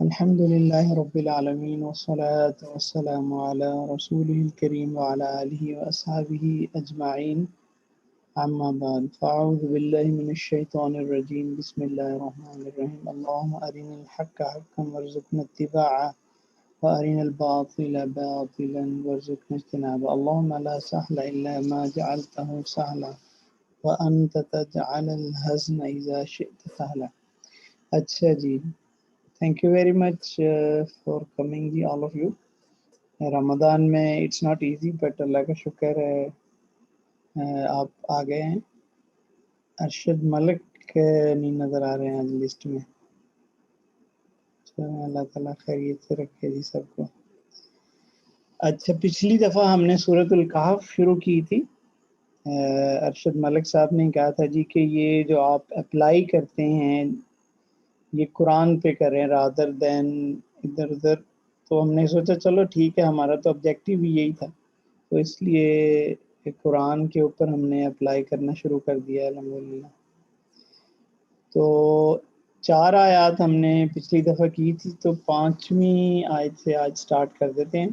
الحمد لله رب العالمين والصلاة والسلام على رسوله الكريم وعلى آله وأصحابه أجمعين أما بعد فأعوذ بالله من الشيطان الرجيم بسم الله الرحمن الرحيم اللهم أرنا الحق حقا وارزقنا اتباعه وأرنا الباطل باطلا وارزقنا اجتنابه اللهم لا سهل إلا ما جعلته سهلا وأنت تجعل الحزن إذا شئت سهلا. اچھا جی، thank you very much for coming جی آل آف یو. رمضان میں it's not easy but Allah کا شکر ہے آپ آ گئے ہیں. ارشد ملک نہیں نظر آ رہے ہیں آج لسٹ میں. اللہ تعالیٰ خیریت سے رکھے جی سب کو. اچھا، پچھلی دفعہ ہم نے سورۃ الکہف شروع کی تھی. ارشد ملک صاحب نے کہا تھا جی کہ یہ جو آپ اپلائی کرتے ہیں یہ قرآن پہ کریں رادر دین ادھر ادھر. تو ہم نے سوچا چلو ٹھیک ہے، ہمارا تو آبجیکٹیو بھی یہی تھا، تو اس لیے قرآن کے اوپر ہم نے اپلائی کرنا شروع کر دیا الحمدللہ. تو 4 آیات ہم نے پچھلی دفعہ کی تھی، تو 5ویں آیت سے آج سٹارٹ کر دیتے ہیں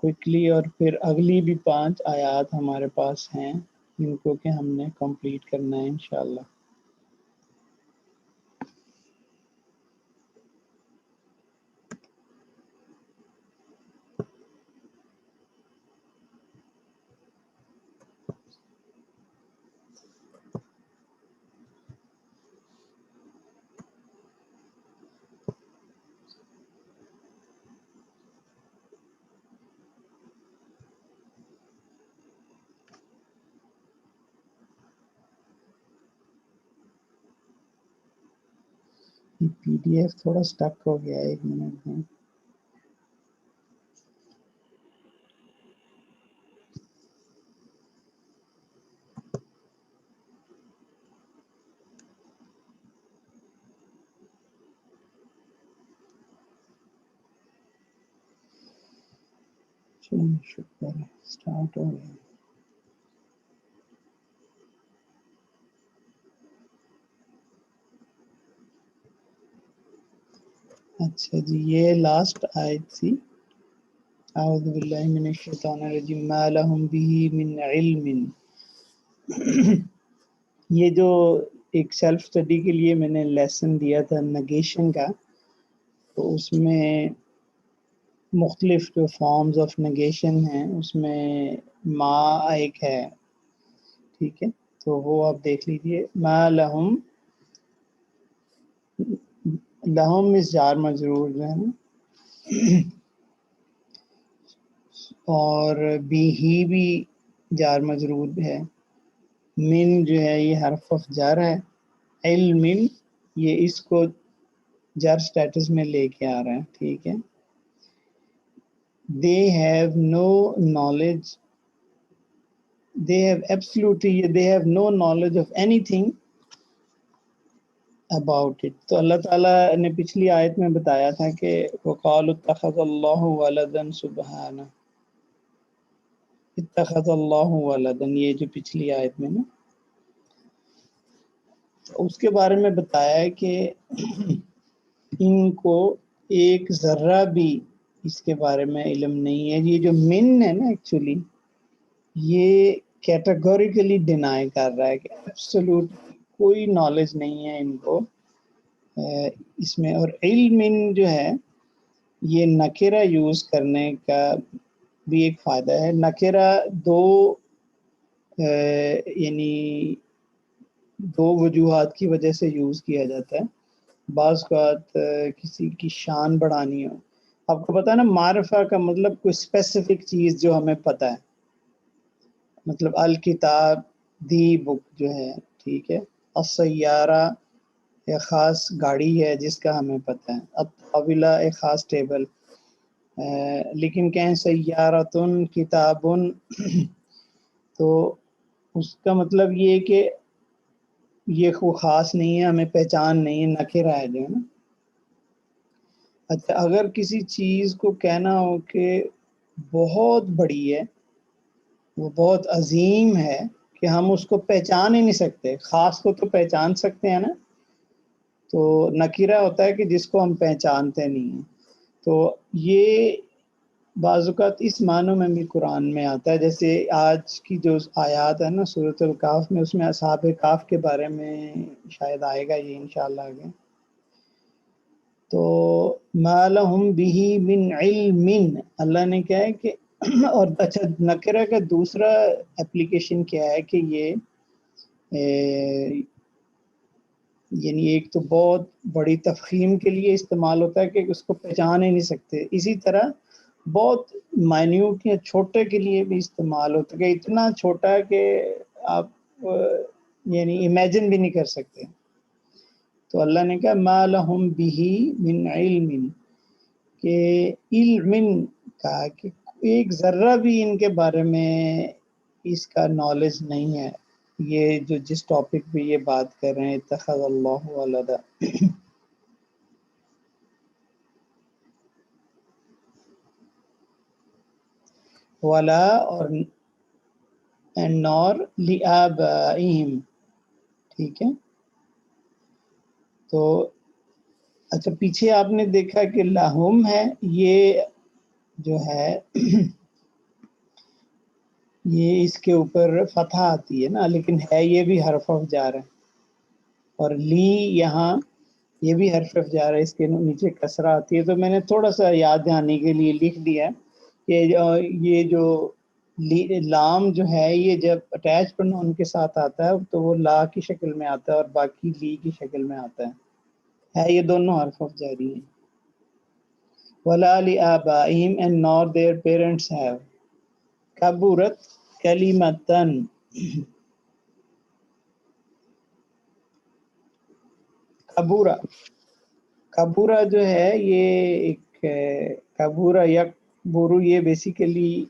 کوئکلی، اور پھر اگلی بھی 5 آیات ہمارے پاس ہیں جن کو کہ ہم نے کمپلیٹ کرنا ہے انشاءاللہ. پی ڈی ایف تھوڑا سٹک ہو گیا ہے، 1 منٹ میں. شکر ہے سٹارٹ ہو گیا. اچھا جی، یہ لاسٹ آیت تھی. اعوذ باللہ من الشیطان الرجیم ما لہم بہ من علم. یہ جو ایک سیلف اسٹڈی کے لیے میں نے لیسن دیا تھا نگیشن کا، تو اس میں مختلف جو فارمز آف نگیشن ہیں اس میں ما ایک ہے، ٹھیک ہے، تو وہ آپ دیکھ لیجئے. ما لہم، لہم اس جار مجرور جو ہے نا، اور بھی جار مجرور ہے. من جو ہے یہ حرف آف جر ہے. علم یہ اس کو جر سٹیٹس میں لے کے آ رہا ہے، ٹھیک ہے. they have no knowledge, they have absolutely they have no knowledge of anything about it. تو اللہ تعالیٰ نے پچھلی آیت میں بتایا تھا کہ وقالوا اتخذ اللہ ولدا سبحانہ، اتخذ اللہ ولدا، یہ جو پچھلی آیت میں نا، اس کے بارے میں بتایا ہے کہ ان کو ایک ذرہ بھی اس کے بارے میں علم نہیں ہے. یہ جو من ہے نا ایکچولی یہ کیٹیگوریکلی ڈینائی کر رہا ہے کہ ایبسولوٹ کوئی نالج نہیں ہے ان کو اس میں. اور علم جو ہے یہ نکرہ یوز کرنے کا بھی ایک فائدہ ہے. نکرہ یعنی دو وجوہات کی وجہ سے یوز کیا جاتا ہے. بعض اوقات کسی کی شان بڑھانی ہو. آپ کو پتہ ہے نا معرفہ کا مطلب کوئی اسپیسیفک چیز جو ہمیں پتہ ہے، مطلب الکتاب دی بک جو ہے، ٹھیک ہے. السیارہ ایک خاص گاڑی ہے جس کا ہمیں پتہ ہے. الطاولہ ایک خاص ٹیبل. لیکن کہیں سیارتن کتابن تو اس کا مطلب یہ کہ یہ کوئی خاص نہیں ہے، ہمیں پہچان نہیں ہے، نکرہ ہے جو ہے نا. اچھا، اگر کسی چیز کو کہنا ہو کہ بہت بڑی ہے، وہ بہت عظیم ہے کہ ہم اس کو پہچان ہی نہیں سکتے، خاص کو تو پہچان سکتے ہیں نا. تو نکیرہ ہوتا ہے کہ جس کو ہم پہچانتے نہیں ہیں. تو یہ بعض اوقات اس معنوں میں بھی قرآن میں آتا ہے، جیسے آج کی جو آیات ہے نا سورۃ الکہف میں، اس میں اصحاب کہف کے بارے میں شاید آئے گا یہ انشاءاللہ آگے. تو ما لہم بہ من علم، اللہ نے کیا ہے کہ اور اچھا نکرہ کا دوسرا اپلیکیشن کیا ہے کہ یہ یعنی ایک تو بہت بڑی تفخیم کے لیے استعمال ہوتا ہے کہ اس کو پہچان ہی نہیں سکتے، اسی طرح بہت مائنیوٹ یا چھوٹے کے لیے بھی استعمال ہوتا ہے کہ اتنا چھوٹا کہ آپ یعنی امیجن بھی نہیں کر سکتے. تو اللہ نے کہا ما لہم بہ من علم، کہ علم کا کہ ایک ذرہ بھی ان کے بارے میں اس کا نالج نہیں ہے. یہ جو جس ٹاپک پہ یہ بات کر رہے ہیں اتخذ اللہ ولدا، ولا اور نور لآبائہم، ٹھیک ہے. تو اچھا پیچھے آپ نے دیکھا کہ لہم ہے، یہ جو ہے یہ اس کے اوپر فتح آتی ہے نا، لیکن ہے یہ بھی حرف جار ہے. اور لی یہاں یہ بھی حرف جار ہے، اس کے نیچے کسرہ آتی ہے. تو میں نے تھوڑا سا یاد دہانی کے لیے لکھ دیا کہ یہ جو لام جو ہے یہ جب اٹیچ پرنون کے ساتھ آتا ہے تو وہ لا کی شکل میں آتا ہے اور باقی لی کی شکل میں آتا ہے یہ دونوں حرف جاری ہیں. وَلَا لِآبَائِهِمْ and nor their parents have. کبورت کلیمتن، کبورا، کبورا جو ہے یہ ایک کبورا یک بورو، یہ بیسیکلی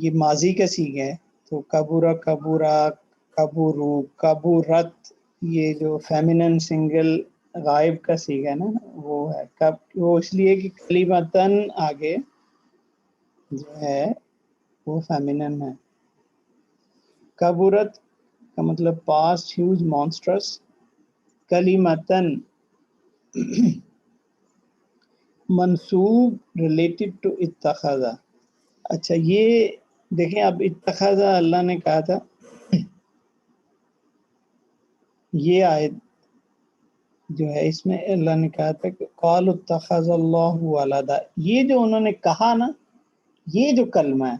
یہ ماضی کا صیغہ ہے. تو کبورا، کبورا، کبورو، کبورت، یہ جو فیمینن سنگل غائب کا صیغہ ہے نا وہ ہے. وہ اس لیے کہ کلیمتن آگے جو ہے وہ فیمینن ہے. کبورت کا مطلب پاسٹ ہیوج مانسٹرس، کلیمتن منصوب ریلیٹڈ ٹو اتخذ. اچھا یہ دیکھیں اب اتخذ اللہ نے کہا تھا، یہ آیت جو ہے اس میں اللہ نے کہا تھا کہ قال اتخذ اللہ ولدا، یہ جو انہوں نے کہا نا، یہ جو کلمہ ہے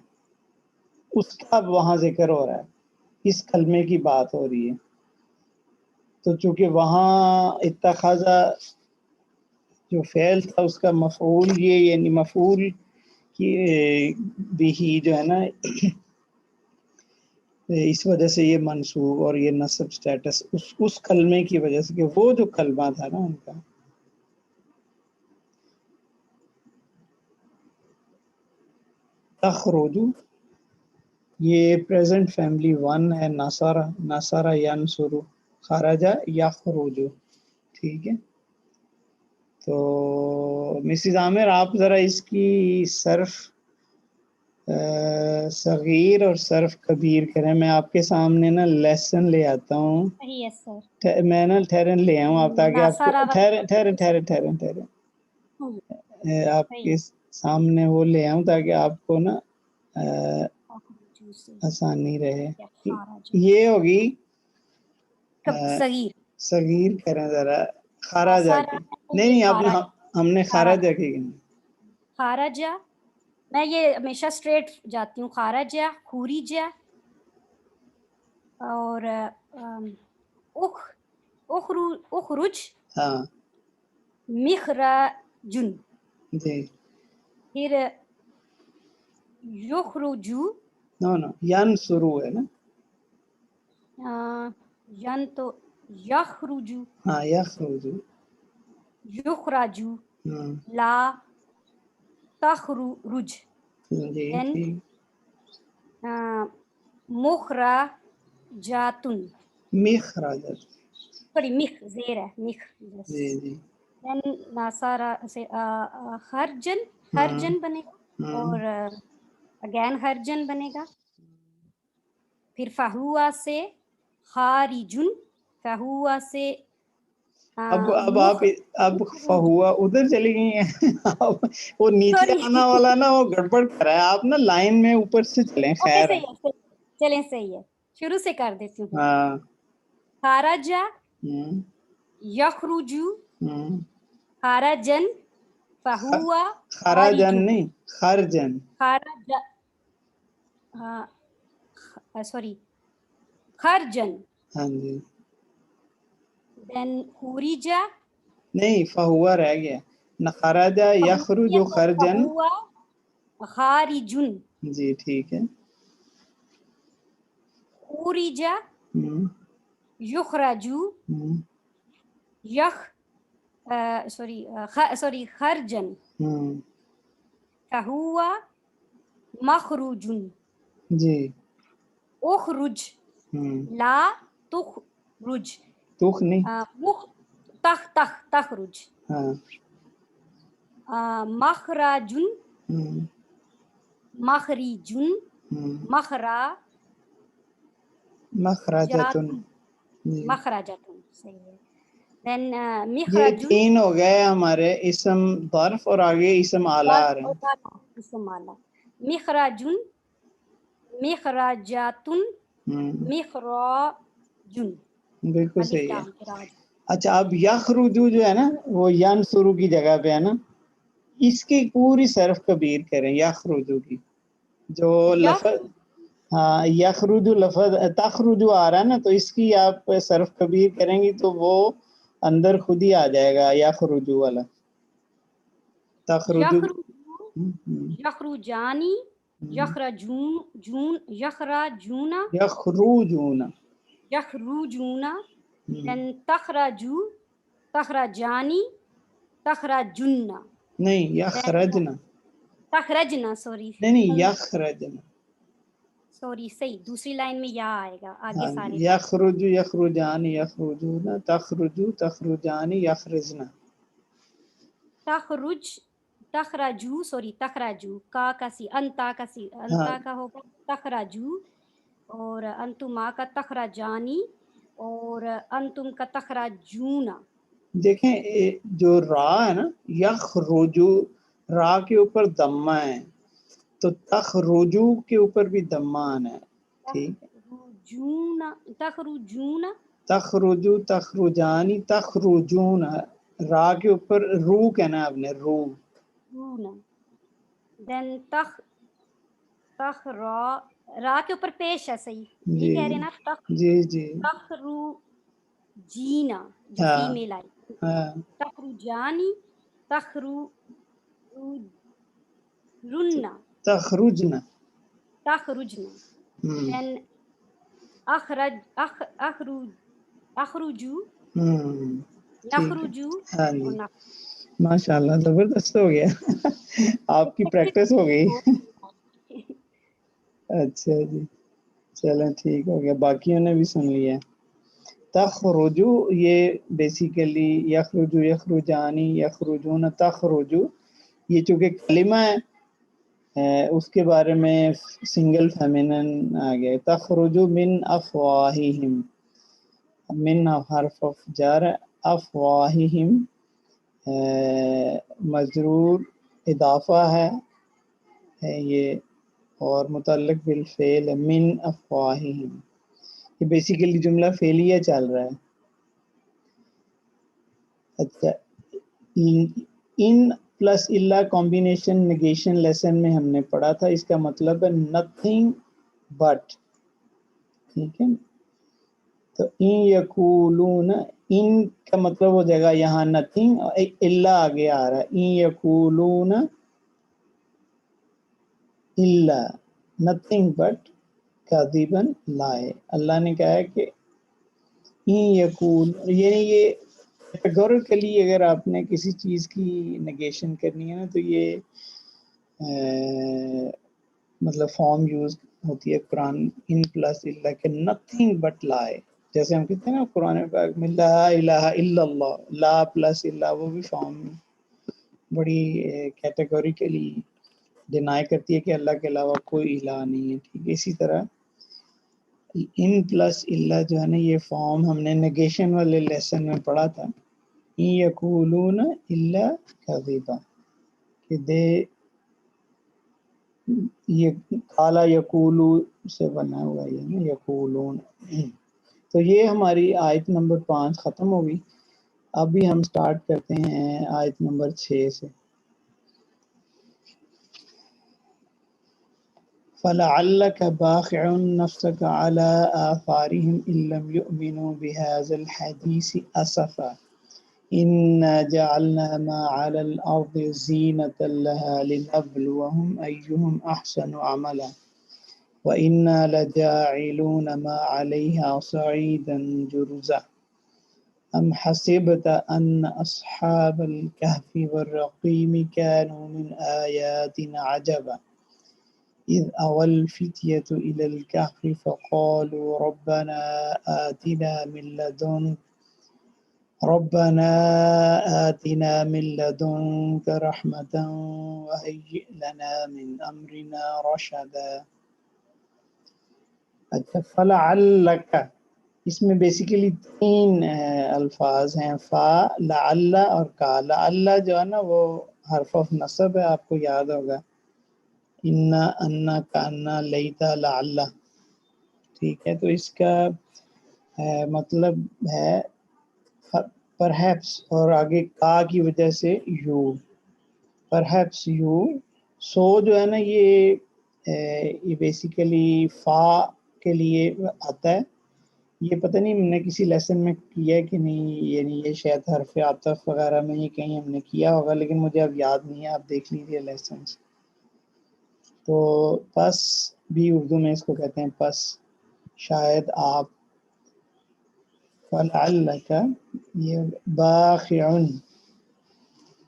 اس کا وہاں ذکر ہو رہا ہے، اس کلمے کی بات ہو رہی ہے. تو چونکہ وہاں اتخذ جو فعل تھا اس کا مفعول یہ یعنی مفعول کی بھی جو ہے نا اس وجہ سے یہ منصوب اور یہ نصب سٹیٹس اس کلمے کی وجہ سے کہ وہ جو کلمہ تھا نا ان کا. تخرجو یہ پریزنٹ فیملی ون ہے، نصارہ، نصارہ ینصرو، خرجہ یخرجو، ٹھیک ہے. تو مسز عامر آپ ذرا اس کی صرف صغیر اور صرف کبیر کریں. میں آپ کے سامنے نا لیسن لے آتا ہوں، یس سر، میں نا ٹھہرن لے آؤں آپ تاکہ آپ کو ٹھہریں آپ کے سامنے وہ لے آؤں تاکہ آپ کو نا آسانی رہے. یہ ہوگی صغیر کریں ذرا، خارجہ کی نہیں آپ نے ہم نے خارجہ کی خارجہ. میں یہ ہمیشہ اسٹریٹ جاتی ہوں، خارجہ، خوریجہ اور اخرج، ہاں مخرجن، جی پھر یخرجو، نو ینصرو ہے نا، ین تو یخرجو، ہاں یخرجو، یخرجو، لا تخرج، جی دین ٹھیک، مخرجاتن، مخرجات، سوری مخ زیر ہے، مخ، جی جی، دین ناصارہ سے خرجن، خرجن بنے گا اور اگین خرجن بنے گا. پھر فہوا سے خارجن، فہوا سے اب آپ اب فہوا ادھر چلی گئی ہیں آپ وہ نیچے آنا والا نا وہ گڑبڑ کر رہا ہے. آپ نا لائن میں اوپر سے چلیں. خیر صحیح ہے, چلیں صحیح ہے, شروع سے کر دیتی ہوں. ہاں. خارج یخرج خارجن فہوا خراجن نہیں خرجن. خارج ہاں سوری خرجن. ہاں جی. دین خورجا نہیں فہوا رہ گیا. نہ خراجا یخرج خرجن. فہوا خارجن. جی ٹھیک ہے. خورجا یخرج سوری خرجن فہوا مخرجن. جی. اخرج لا تخرج. تخ نہیں تخرج. ہاں. مخرجن مخریجن مخرجتن. مخرجتن صحیح ہے. دین یہ مخرجن تین ہو گئے ہمارے اسم ظرف اور آگے اسم اعلیٰ آ رہے ہیں. اسم اعلیٰ. مخرجن مخرجاتن مخراجن. بالکل صحیح ہے. اچھا اب یخرجو جو ہے نا وہ ینصرو کی جگہ پہ ہے نا, اس کی پوری صرف کبیر کریں یخرجو کی. جو لفظ ہاں یخرجو لفظ تخرجو آ رہا ہے نا, تو اس کی آپ صرف کبیر کریں گی تو وہ اندر خود ہی آ جائے گا یخرجو والا. تخرجو یخرجانی یخرجون یخرجون یخرجون. دین تخرجو تخرجانی تخرجن. نہیں یخرجنا. تخرجنا سوری نہیں یخرجنا. سوری صحیح دوسری لائن میں یا آئے گا آگے ہاں سارے. یخرجو یخرجان یخرجون تخرجو تخرجان یخرجنا. تخرج تخرجو سوری تخرجو کا سی انتا کا سی انتا کا ہوگا تخرجو, اور انتما کا تخرجانی, اور انتم کا تخرجونا. دیکھیں جو را ہے نا یخرجو را کے اوپر دمہ ہے تو تخرجو کے اوپر بھی دمہ آنا ہے. ٹھیک ہے. تخرجون تخرجو تخرجانی تخرجون. را کے اوپر رو کہنا ہے آپ نے رو. دین را کے اوپر پیش ہے صحیح یہ کہہ رہے ہیں نا. جی جی تخرو جینا جو فیمیل آئی. تخرجانی تخرو رننا تخرجنا تخرجنا. دین اخرجو نخرجو. ہاں جی ماشاء اللہ زبردست ہو گیا آپ کی پریکٹس ہو گئی. اچھا جی چلیں ٹھیک ہو گیا, باقیوں نے بھی سن لیا. تخرجو یہ بیسیکلی یخرجو یخرجانی یخرجون تخرجو یہ چونکہ کلمہ ہے اس کے بارے میں سنگل فیمینن آ گیا. تخرجو من افواہہم, من حرف جر افواہہم مجرور اضافہ ہے یہ, اور متعلق بالفعل من افواہہم. یہ بیسیکلی جملہ فعلیہ چل رہا ہے. اچھا ان پلس اللہ کمبینیشن نیگیشن لیسن میں ہم نے پڑھا تھا, اس کا مطلب ہے نتھنگ بٹ. ٹھیک ہے, تو ان یقولون ان کا مطلب ہو جائے گا یہاں نتھنگ, اللہ آگے آ رہا ہے. ان یقولون اللہ نتھنگ بٹ کاذبن لائے. اللہ نے کہا ہے کہ یقول یعنی یہ کیٹیگوریکلی اگر آپ نے کسی چیز کی نگیشن کرنی ہے نا تو یہ مطلب فارم یوز ہوتی ہے قرآن ان پلس اللہ کے نتھنگ بٹ لائے. جیسے ہم کہتے ہیں نا قرآن پاک میں لا الہ الا اللہ, لا پلس اللہ, وہ بھی فارم بڑی ڈینائی کرتی ہے کہ اللہ کے علاوہ کوئی الہ نہیں ہے. ٹھیک ہے, اسی طرح ان پلس اللہ جو ہے نا یہ فارم ہم نے نیگیشن والے لیسن میں پڑھا تھا. ان یقولون الا کذبا کہ دے یہ کالا یقولو سے بنا ہوا ہے نا یقولون. تو یہ ہماری آیت نمبر 5 ختم ہوگی. ابھی ہم سٹارٹ کرتے ہیں آیت نمبر 6 سے. فَلَعَلَّكَ بَاخِعٌ نَفْسَكَ عَلَىٰ آثَارِهِمْ إِن لَّمْ يُؤْمِنُوا بِهَٰذَا الْحَدِيثِ أَسَفًا إِنَّا جَعَلْنَا مَا عَلَى الْأَرْضِ زِينَةً لَّهَا لِنَبْلُوَهُمْ أَيُّهُمْ أَحْسَنُ عَمَلًا وَإِنَّا لَجَاعِلُونَ مَا عَلَيْهَا صَعِيدًا جُرُزًا أَمْ حَسِبْتَ أَنَّ أَصْحَابَ الْكَهْفِ وَالرَّقِيمِ كَانُوا مِنْ آيَاتِنَا عَجَبًا إِذْ أَوَى الْفِتْيَةُ إِلَى الْكَهْفِ فَقَالُوا رَبَّنَا آتِنَا مِن لَّدُنكَ رَحْمَةً وَهَيِّئْ لَنَا مِنْ أَمْرِنَا رَشَدًا. اچھا فَلَعَلَّكَ اس میں بیسیکلی 3 الفاظ ہیں فا لعل اور کا. لعل جو ہے نا وہ حرف آف نصب ہے، آپ کو یاد ہوگا. انا انا کانا لیتا لعل. ٹھیک ہے، تو اس کا مطلب ہے پرہیپس اور آگے کا کی وجہ سے یو. Perhaps you. سو جو ہے نا یہ بیسیکلی فا کے لیے آتا ہے. یہ پتہ نہیں ہم نے کسی لیسن میں کیا ہے کہ نہیں، یعنی یہ شاید حرف عطف وغیرہ میں یہ کہیں ہم نے کیا ہوگا، لیکن مجھے اب یاد نہیں ہے، آپ دیکھ لیجیے لیسنس. تو پس بھی اردو میں اس کو کہتے ہیں پس، شاید آپ. فَلَعَلَّكَ یہ باخعن،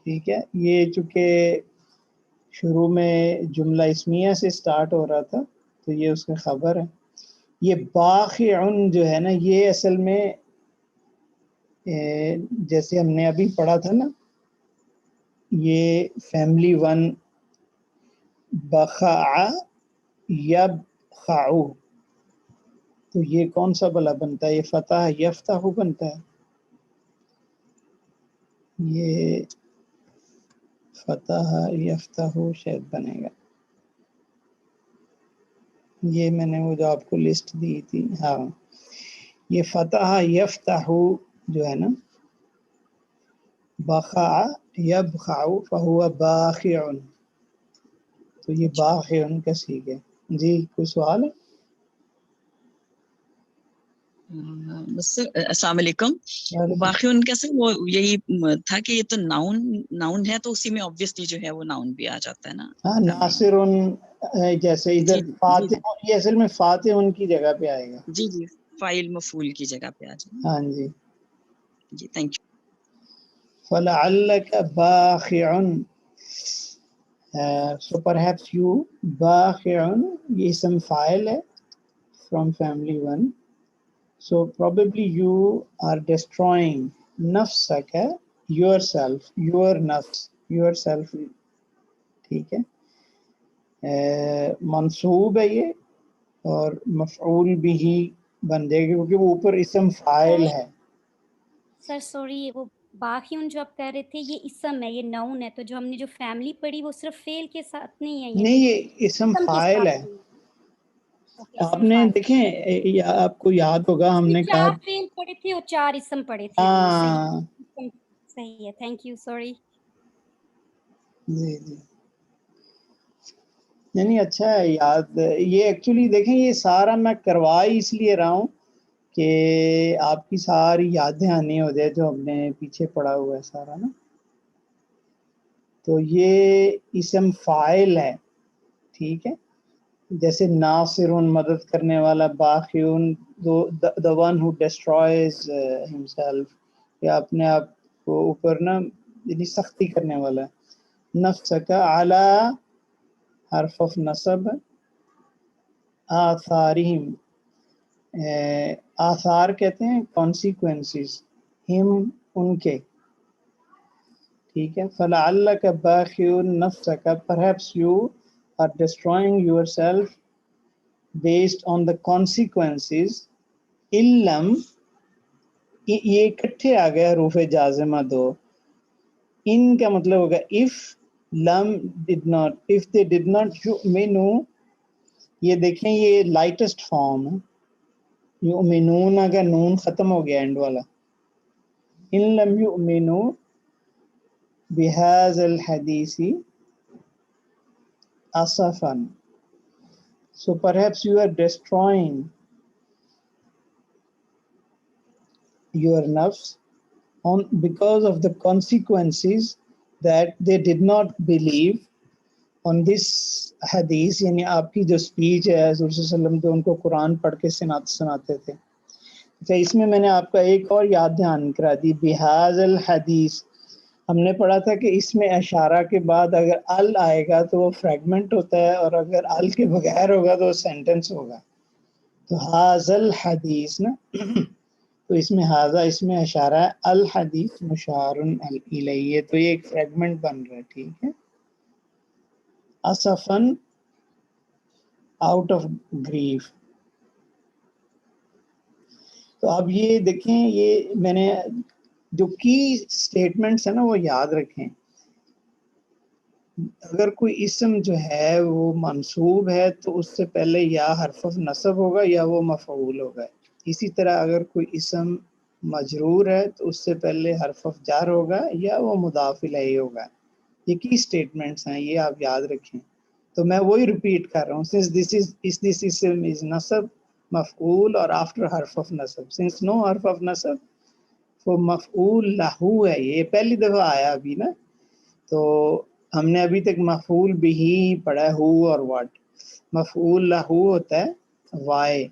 ٹھیک ہے. یہ چونکہ شروع میں جملہ اسمیہ سے سٹارٹ ہو رہا تھا تو یہ اس کا خبر ہے. یہ باخعن جو ہے نا یہ اصل میں جیسے ہم نے ابھی پڑھا تھا نا، یہ فیملی 1 بخع یبخع، تو یہ کون سا بلا بنتا ہے؟ یہ فتح یفتح بنتا ہے. یہ فتح یفتح شاید بنے گا. یہ میں نے وہ جو آپ کو لسٹ دی تھی، ہاں یہ فتح یفتح جو ہے نا بخع یبخع فہو باخع، تو یہ باخع کا سیغ ہے. جی کوئی سوال ہے؟ بس السلام علیکم. باقی ان کا سر وہ یہی تھا کہ یہ تو ناؤن ہے، تو اسی میں obviously جو ہے وہ ناؤن بھی آ جاتا ہے نا. ہاں ناصر جیسے ادھر فاتح، یہ اصل میں فاتح ان کی جگہ پہ آئے گا. جی جی فاعل مفعول کی جگہ پہ آ جائے. ہاں جی جی تھینک یو. فَلَعَلَّكَ بَاخِعٌ so perhaps you باخع یہ اسم فاعل ہے from family 1. So probably you are destroying نفسك yourself, your نفس yourself. ٹھیک ہے، منصوب ہے یہ اور مفعول بھی بن جائے گا کیونکہ وہ اوپر اسم فاعل ہے. سر سوری، وہ باخیون جو آپ کہہ رہے تھے یہ اسم ہے، یہ ناؤن ہے، تو جو ہم نے جو فیملی پڑھی وہ صرف فعل کے ساتھ نہیں ہے، نہیں یہ اسم فاعل ہے. آپ نے دیکھیں آپ کو یاد ہوگا ہم نے کہا 4 فعل پڑھے تھے اور 4 اسم پڑھے تھے ہم نے. صحیح ہے، تھینک یو، سوری. جی جی یعنی اچھا ہے یاد. یہ ایکچولی دیکھیں یہ سارا میں کروا اس لیے رہا ہوں کہ آپ کی ساری یادیں آنی ہو جائے جو ہم نے پیچھے پڑھا ہوا ہے سارا نا. تو یہ اسم فاعل ہے، ٹھیک ہے. جیسے ناصرون مدد کرنے والا، باخیون the one who destroys himself یا اپنے آپ کو اوپر نا یعنی سختی کرنے والا. نفس کا اعلی حرف آف نصب. آثارہم آثار کہتے ہیں کانسیکوینسز، ہم ان کے، ٹھیک ہے. فَلَعَلَّكَ بَاخِعٌ نَفْسَكَ perhaps you are destroying yourself based on the consequences, illam, یہ اکٹھے آ گیا حروف جازمہ دو. ان کا مطلب ہوگا if لم did not, if they did not یؤمنوا. یہ دیکھیں یہ لائٹسٹ فارم ہے. یؤمنون کا نون ختم ہو گیا اینڈ والا. ان لم یؤمنوا بهذا الحدیث Asfa. So perhaps you are destroying your nafs on because of the consequences that they did not believe on this hadith. یعنی آپ کی جو اسپیچ ہے حضور صلی اللہ علیہ وسلم جو ان کو قرآن پڑھ کے سناتے تھے. اچھا اس میں نے آپ کا ایک اور یاد دہانی کرا دی. بہذا الحدیث ہم نے پڑھا تھا کہ اس میں اشارہ کے بعد اگر ال آئے گا تو وہ فریگمنٹ ہوتا ہے اور اگر ال کے بغیر ہوگا تو وہ سینٹنس ہوگا. تو ھذا الحدیث نا تو اس میں ھذا اس میں اشارہ ہے, الحدیث مشار الیہ, تو یہ ایک فریگمنٹ بن رہا ہے. ٹھیک ہے. اسفن آؤٹ آف گریف. تو اب یہ دیکھیں یہ میں نے جو کی سٹیٹمنٹس ہیں نا وہ یاد رکھیں. اگر کوئی اسم جو ہے وہ منصوب ہے تو اس سے پہلے یا حرف نصب ہوگا یا وہ مفعول ہوگا. اسی طرح اگر کوئی اسم مجرور ہے تو اس سے پہلے حرف جر ہوگا یا وہ مضاف الیہ ہوگا. یہ کی سٹیٹمنٹس ہیں, یہ آپ یاد رکھیں. تو میں وہی ریپیٹ کر رہا ہوں. since this ism is نصب مفعول اور after حرف of نصب, since no حرف of نصب وہ مفعول لہو ہے. یہ پہلی دفعہ آیا ابھی نا, تو ہم نے ابھی تک مفعول بھی پڑھا ہو اور واٹ. مفعول لہو ہوتا ہے وائی.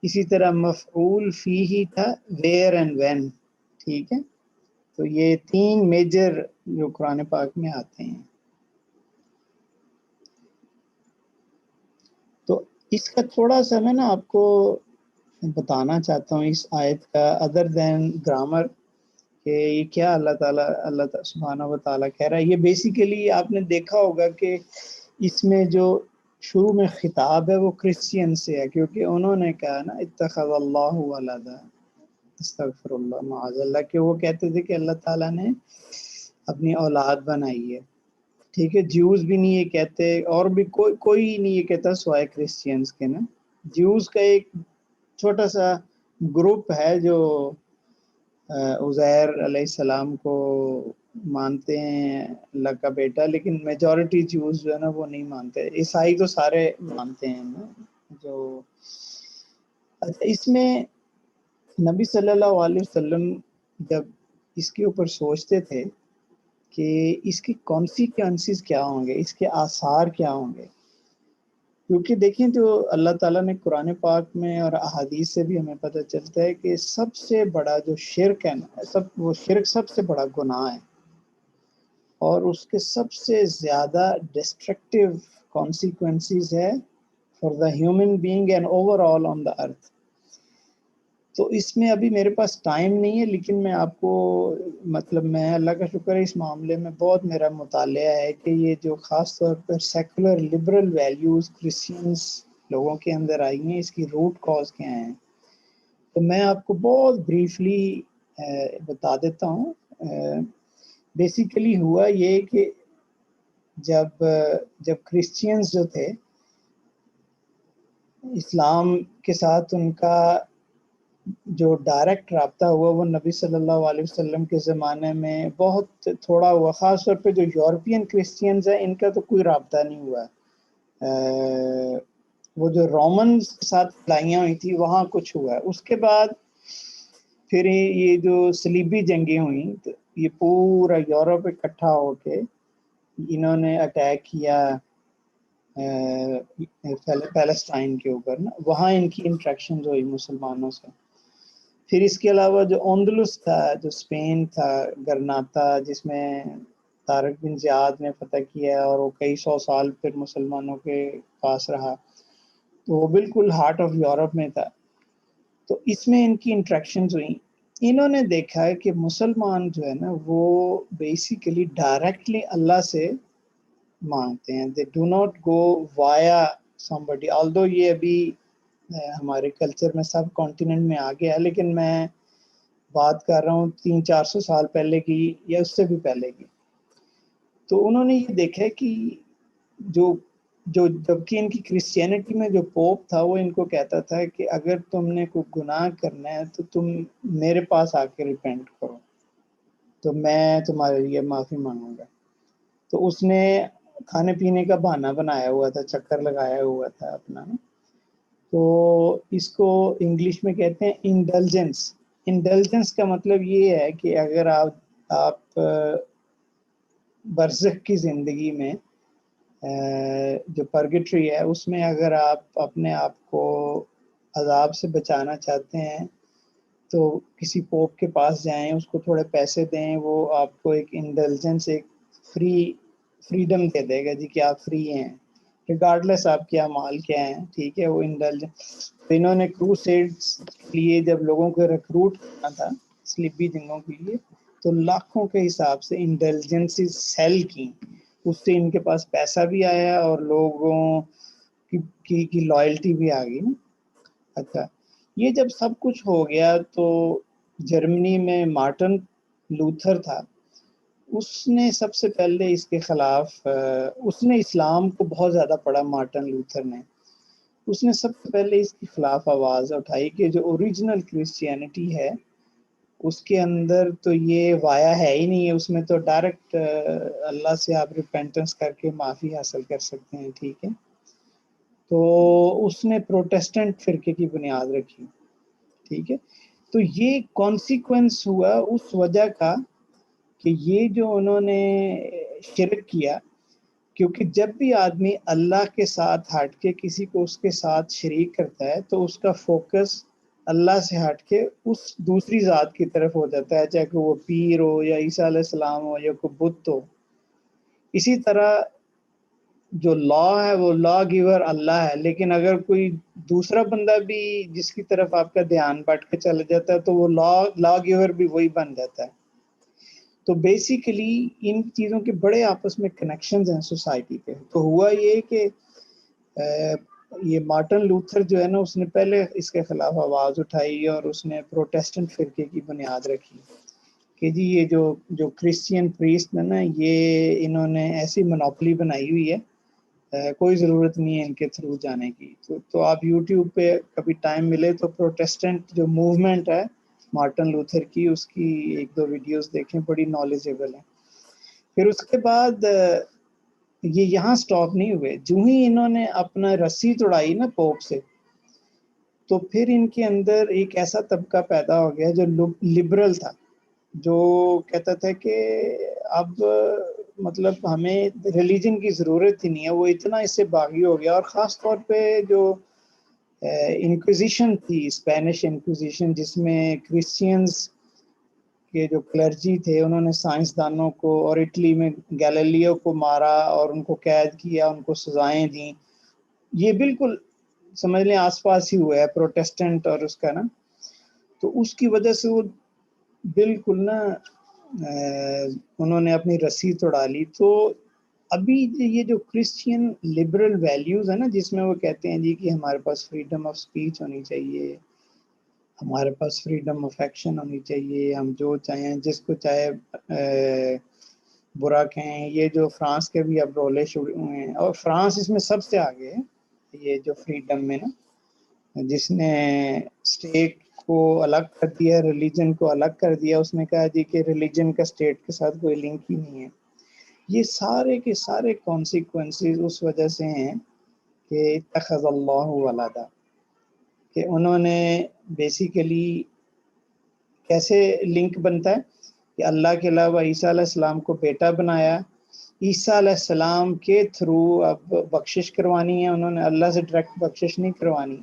اسی طرح مفعول فیہ تھا ویئر اینڈ وین. ٹھیک ہے. تو یہ تین میجر جو قرآن پاک میں آتے ہیں. تو اس کا تھوڑا سا میں نا آپ کو بتانا چاہتا ہوں اس آیت کا ادر دین گرامر کہ یہ کیا اللہ سبحانہ و تعالیٰ کہہ رہا ہے. یہ بیسیکلی آپ نے دیکھا ہوگا کہ اس میں جو شروع میں خطاب ہے وہ کرسچین سے ہے, کیونکہ انہوں نے کہا نا اتخذ اللہ ولدا, استغفر اللہ معاذ اللہ, کہ وہ کہتے تھے کہ اللہ تعالیٰ نے اپنی اولاد بنائی ہے. ٹھیک ہے. جیوز بھی نہیں یہ کہتے اور بھی کوئی نہیں یہ کہتا سوائے کرسچینس کے نا. جیوز کا ایک چھوٹا سا گروپ ہے جو عزیر علیہ السلام کو مانتے ہیں اللہ کا بیٹا, لیکن میجورٹی جیوز جو ہے نا وہ نہیں مانتے. عیسائی تو سارے مانتے ہیں نا. جو اس میں نبی صلی اللہ علیہ وسلم جب اس کے اوپر سوچتے تھے کہ اس کی کانسیکوینسز کیا ہوں گے, اس کے آثار کیا ہوں گے, کیونکہ دیکھیں جو اللہ تعالیٰ نے قرآن پاک میں اور احادیث سے بھی ہمیں پتہ چلتا ہے کہ سب سے بڑا جو شرک ہے نا, وہ شرک سب سے بڑا گناہ ہے اور اس کے سب سے زیادہ ڈسٹرکٹیو کانسیکوینسز ہے for the human being and overall on the earth. تو اس میں ابھی میرے پاس ٹائم نہیں ہے, لیکن میں آپ کو مطلب میں اللہ کا شکر ہے اس معاملے میں بہت میرا مطالعہ ہے کہ یہ جو خاص طور پر سیکولر لبرل ویلیوز کرسچنس لوگوں کے اندر آئی ہیں, اس کی روٹ کاز کیا ہیں. تو میں آپ کو بہت بریفلی بتا دیتا ہوں. بیسیکلی ہوا یہ کہ جب کرسچینز جو تھے اسلام کے ساتھ ان کا جو ڈائریکٹ رابطہ ہوا وہ نبی صلی اللہ علیہ وسلم کے زمانے میں بہت تھوڑا ہوا. خاص طور پہ جو یورپین کرسچینز ہیں ان کا تو کوئی رابطہ نہیں ہوا. وہ جو رومنز کے ساتھ لڑائیاں ہوئی تھی وہاں کچھ ہوا. اس کے بعد پھر یہ جو صلیبی جنگیں ہوئیں تو یہ پورا یورپ اکٹھا ہو کے انہوں نے اٹیک کیا پیلسٹائن کے اوپر نا, وہاں ان کی انٹریکشنز ہوئی مسلمانوں سے. پھر اس کے علاوہ جو اوندلس تھا, جو اسپین تھا, گرناتا جس میں طارق بن زیاد نے فتح کیا اور وہ کئی سو سال پھر مسلمانوں کے پاس رہا, تو وہ بالکل ہارٹ آف یورپ میں تھا. تو اس میں ان کی انٹریکشنز ہوئیں. انہوں نے دیکھا ہے کہ مسلمان جو ہے نا وہ بیسیکلی ڈائریکٹلی اللہ سے مانگتے ہیں. They do not go via somebody, although یہ ابھی ہمارے کلچر میں سب کانٹیننٹ میں آ گیا ہے، لیکن میں بات کر رہا ہوں 300-400 سال پہلے کی یا اس سے بھی پہلے کی. تو انہوں نے یہ دیکھا کہ جو جبکہ ان کی کرسچینٹی میں جو پوپ تھا وہ ان کو کہتا تھا کہ اگر تم نے کوئی گناہ کرنا ہے تو تم میرے پاس آ کے ریپینٹ کرو تو میں تمہارے لیے معافی مانگوں گا. تو اس نے کھانے پینے کا بہانہ بنایا ہوا تھا، چکر لگایا ہوا تھا اپنا. تو اس کو انگلش میں کہتے ہیں انڈلجنس. انڈلجنس کا مطلب یہ ہے کہ اگر آپ برزخ کی زندگی میں جو پرگٹری ہے اس میں اگر آپ اپنے آپ کو عذاب سے بچانا چاہتے ہیں تو کسی پوپ کے پاس جائیں، اس کو تھوڑے پیسے دیں، وہ آپ کو ایک انڈلجنس، ایک فریڈم دے دے گا جی کہ آپ فری ہیں ریگارڈلیس آپ کے اعمال کیا ہیں. ٹھیک ہے، وہ انڈلجنس. انہوں نے کروسیڈز کے لیے جب لوگوں کو ریکروٹ کرنا تھا سلیپی جنگوں کے لیے تو لاکھوں کے حساب سے انڈلجنسز سیل کی. اس سے ان کے پاس پیسہ بھی آیا اور لوگوں کی لائلٹی بھی آ گئی. اچھا، یہ جب سب کچھ ہو گیا تو جرمنی میں مارٹن لوتھر تھا، اس نے سب سے پہلے اس کے خلاف اس نے اسلام کو بہت زیادہ پڑھا. مارٹن لوتھر نے اس نے سب سے پہلے اس کے خلاف آواز اٹھائی کہ جو اوریجنل کرسچینٹی ہے اس کے اندر تو یہ وایا ہے ہی نہیں ہے، اس میں تو ڈائریکٹ اللہ سے آپ ریپینٹنس کر کے معافی حاصل کر سکتے ہیں. ٹھیک ہے، تو اس نے پروٹیسٹنٹ فرقے کی بنیاد رکھی. ٹھیک ہے، تو یہ کانسیکوینس ہوا اس وجہ کا کہ یہ جو انہوں نے شرک کیا، کیونکہ جب بھی آدمی اللہ کے ساتھ ہٹ کے کسی کو اس کے ساتھ شریک کرتا ہے تو اس کا فوکس اللہ سے ہٹ کے اس دوسری ذات کی طرف ہو جاتا ہے، چاہے کہ وہ پیر ہو یا عیسیٰ علیہ السلام ہو یا کوئی بت ہو. اسی طرح جو لا ہے وہ لا گیور اللہ ہے، لیکن اگر کوئی دوسرا بندہ بھی جس کی طرف آپ کا دھیان بٹ کے چلا جاتا ہے تو وہ لا گیور بھی وہی بن جاتا ہے. تو بیسیکلی ان چیزوں کے بڑے آپس میں کنیکشنز ہیں سوسائٹی کے. تو ہوا یہ کہ یہ مارٹن لوتھر جو ہے نا اس نے پہلے اس کے خلاف آواز اٹھائی اور اس نے پروٹیسٹنٹ فرقے کی بنیاد رکھی کہ جی یہ جو کرسچین پریسٹ ہے نا یہ انہوں نے ایسی منوپلی بنائی ہوئی ہے، کوئی ضرورت نہیں ہے ان کے تھرو جانے کی. تو آپ یوٹیوب پہ کبھی ٹائم ملے تو پروٹیسٹنٹ جو موومنٹ ہے مارٹن لوتھر کی، اس کی 1-2 ویڈیوز دیکھیں، بڑی نالجیبل ہیں. پھر اس کے بعد یہ یہاں سٹاپ نہیں ہوئے، جو ہی انہوں نے اپنا رسی توڑائی نا پوپ سے تو پھر ان کے اندر ایک ایسا طبقہ پیدا ہو گیا جو لبرل تھا، جو کہتا تھا کہ اب مطلب ہمیں ریلیجن کی ضرورت ہی نہیں ہے. وہ اتنا اس سے باغی ہو گیا. اور خاص طور پہ جو انکوزیشن تھی، اسپینش انکوزیشن، جس میں کرسچینز کے جو کلرجی تھے انہوں نے سائنسدانوں کو اور اٹلی میں گیلیلیو کو مارا اور ان کو قید کیا، ان کو سزائیں دیں. یہ بالکل سمجھ لیں آس پاس ہی ہوا ہے پروٹیسٹنٹ اور اس کا نا. تو اس کی وجہ سے وہ بالکل نا انہوں نے اپنی رسی توڑا لی. تو ابھی یہ جو کرسچین لبرل ویلیوز ہیں نا جس میں وہ کہتے ہیں جی کہ ہمارے پاس فریڈم آف سپیچ ہونی چاہیے، ہمارے پاس فریڈم آف ایکشن ہونی چاہیے، ہم جو چاہیں جس کو چاہے برا کہیں. یہ جو فرانس کے بھی اب رولے شروع ہوئے ہیں اور فرانس اس میں سب سے آگے ہے یہ جو فریڈم میں نا، جس نے اسٹیٹ کو الگ کر دیا، ریلیجن کو الگ کر دیا. اس نے کہا جی کہ ریلیجن کا اسٹیٹ کے ساتھ کوئی لنک ہی نہیں ہے. یہ سارے کے سارے کانسیکوینسز اس وجہ سے ہیں کہ اتخذ اللہ ولدا، کہ انہوں نے بیسیکلی کیسے لنک بنتا ہے کہ اللہ کے علاوہ عیسیٰ علیہ السلام کو بیٹا بنایا، عیسیٰ علیہ السلام کے تھرو اب بخشش کروانی ہے، انہوں نے اللہ سے ڈائریکٹ بخشش نہیں کروانی.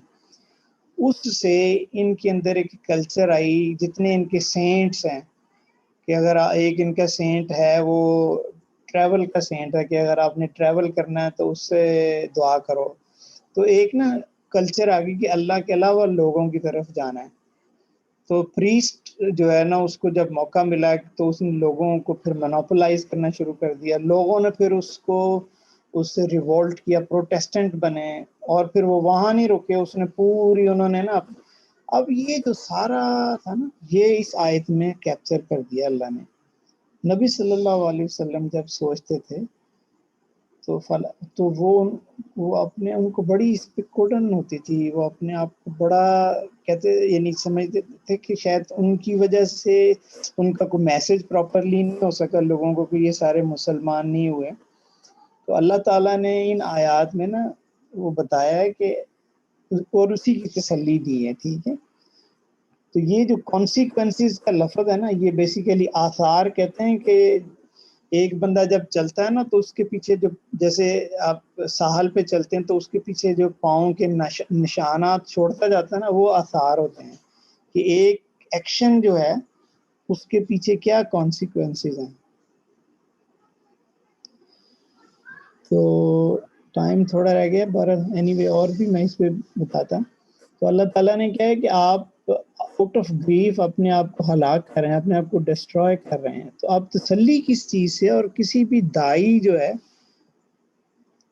اس سے ان کے اندر ایک کلچر آئی، جتنے ان کے سینٹس ہیں کہ اگر ایک ان کا سینٹ ہے وہ ٹریول کا سینٹ ہے کہ اگر آپ نے ٹریول کرنا ہے تو اس سے دعا کرو. تو ایک نا کلچر آ گئی کہ اللہ کے علاوہ لوگوں کی طرف جانا ہے. تو پریسٹ جو ہے نا اس کو جب موقع ملا تو اس نے لوگوں کو پھر مونوپلائز کرنا شروع کر دیا. لوگوں نے پھر اس سے ریوولٹ کیا، پروٹیسٹنٹ بنے اور پھر وہ وہاں نہیں رکے, اس نے پوری انہوں نے نا, اب یہ جو سارا تھا نا یہ اس آیت میں کیپچر کر دیا اللہ نے. نبی صلی اللہ علیہ وسلم جب سوچتے تھے تو وہ اپنے, ان کو بڑی اس پہ کڑن ہوتی تھی, وہ اپنے آپ کو بڑا کہتے یعنی سمجھتے تھے کہ شاید ان کی وجہ سے ان کا کوئی میسج پراپرلی نہیں ہو سکا لوگوں کو کہ یہ سارے مسلمان نہیں ہوئے. تو اللہ تعالیٰ نے ان آیات میں نا وہ بتایا ہے کہ اور اسی کی تسلی دی ہے. ٹھیک ہے, تو یہ جو کانسیکوینسز کا لفظ ہے نا, یہ بیسیکلی آثار کہتے ہیں کہ ایک بندہ جب چلتا ہے نا تو اس کے پیچھے جو, جیسے آپ ساحل پہ چلتے ہیں تو اس کے پیچھے جو پاؤں کے نشانات چھوڑتا جاتا ہے نا, وہ آثار ہوتے ہیں کہ ایک ایکشن جو ہے اس کے پیچھے کیا کانسیکوینسز ہیں. تو ٹائم تھوڑا رہ گیا, پر اینی وے اور بھی میں اس پہ بتاتا. تو اللہ تعالیٰ نے کیا ہے کہ آپ آؤٹ آف گریف اپنے آپ کو ہلاک کر رہے ہیں, اپنے آپ کو ڈسٹروائے کر رہے ہیں, تو آپ تسلی کس چیز سے؟ اور کسی بھی دائی جو ہے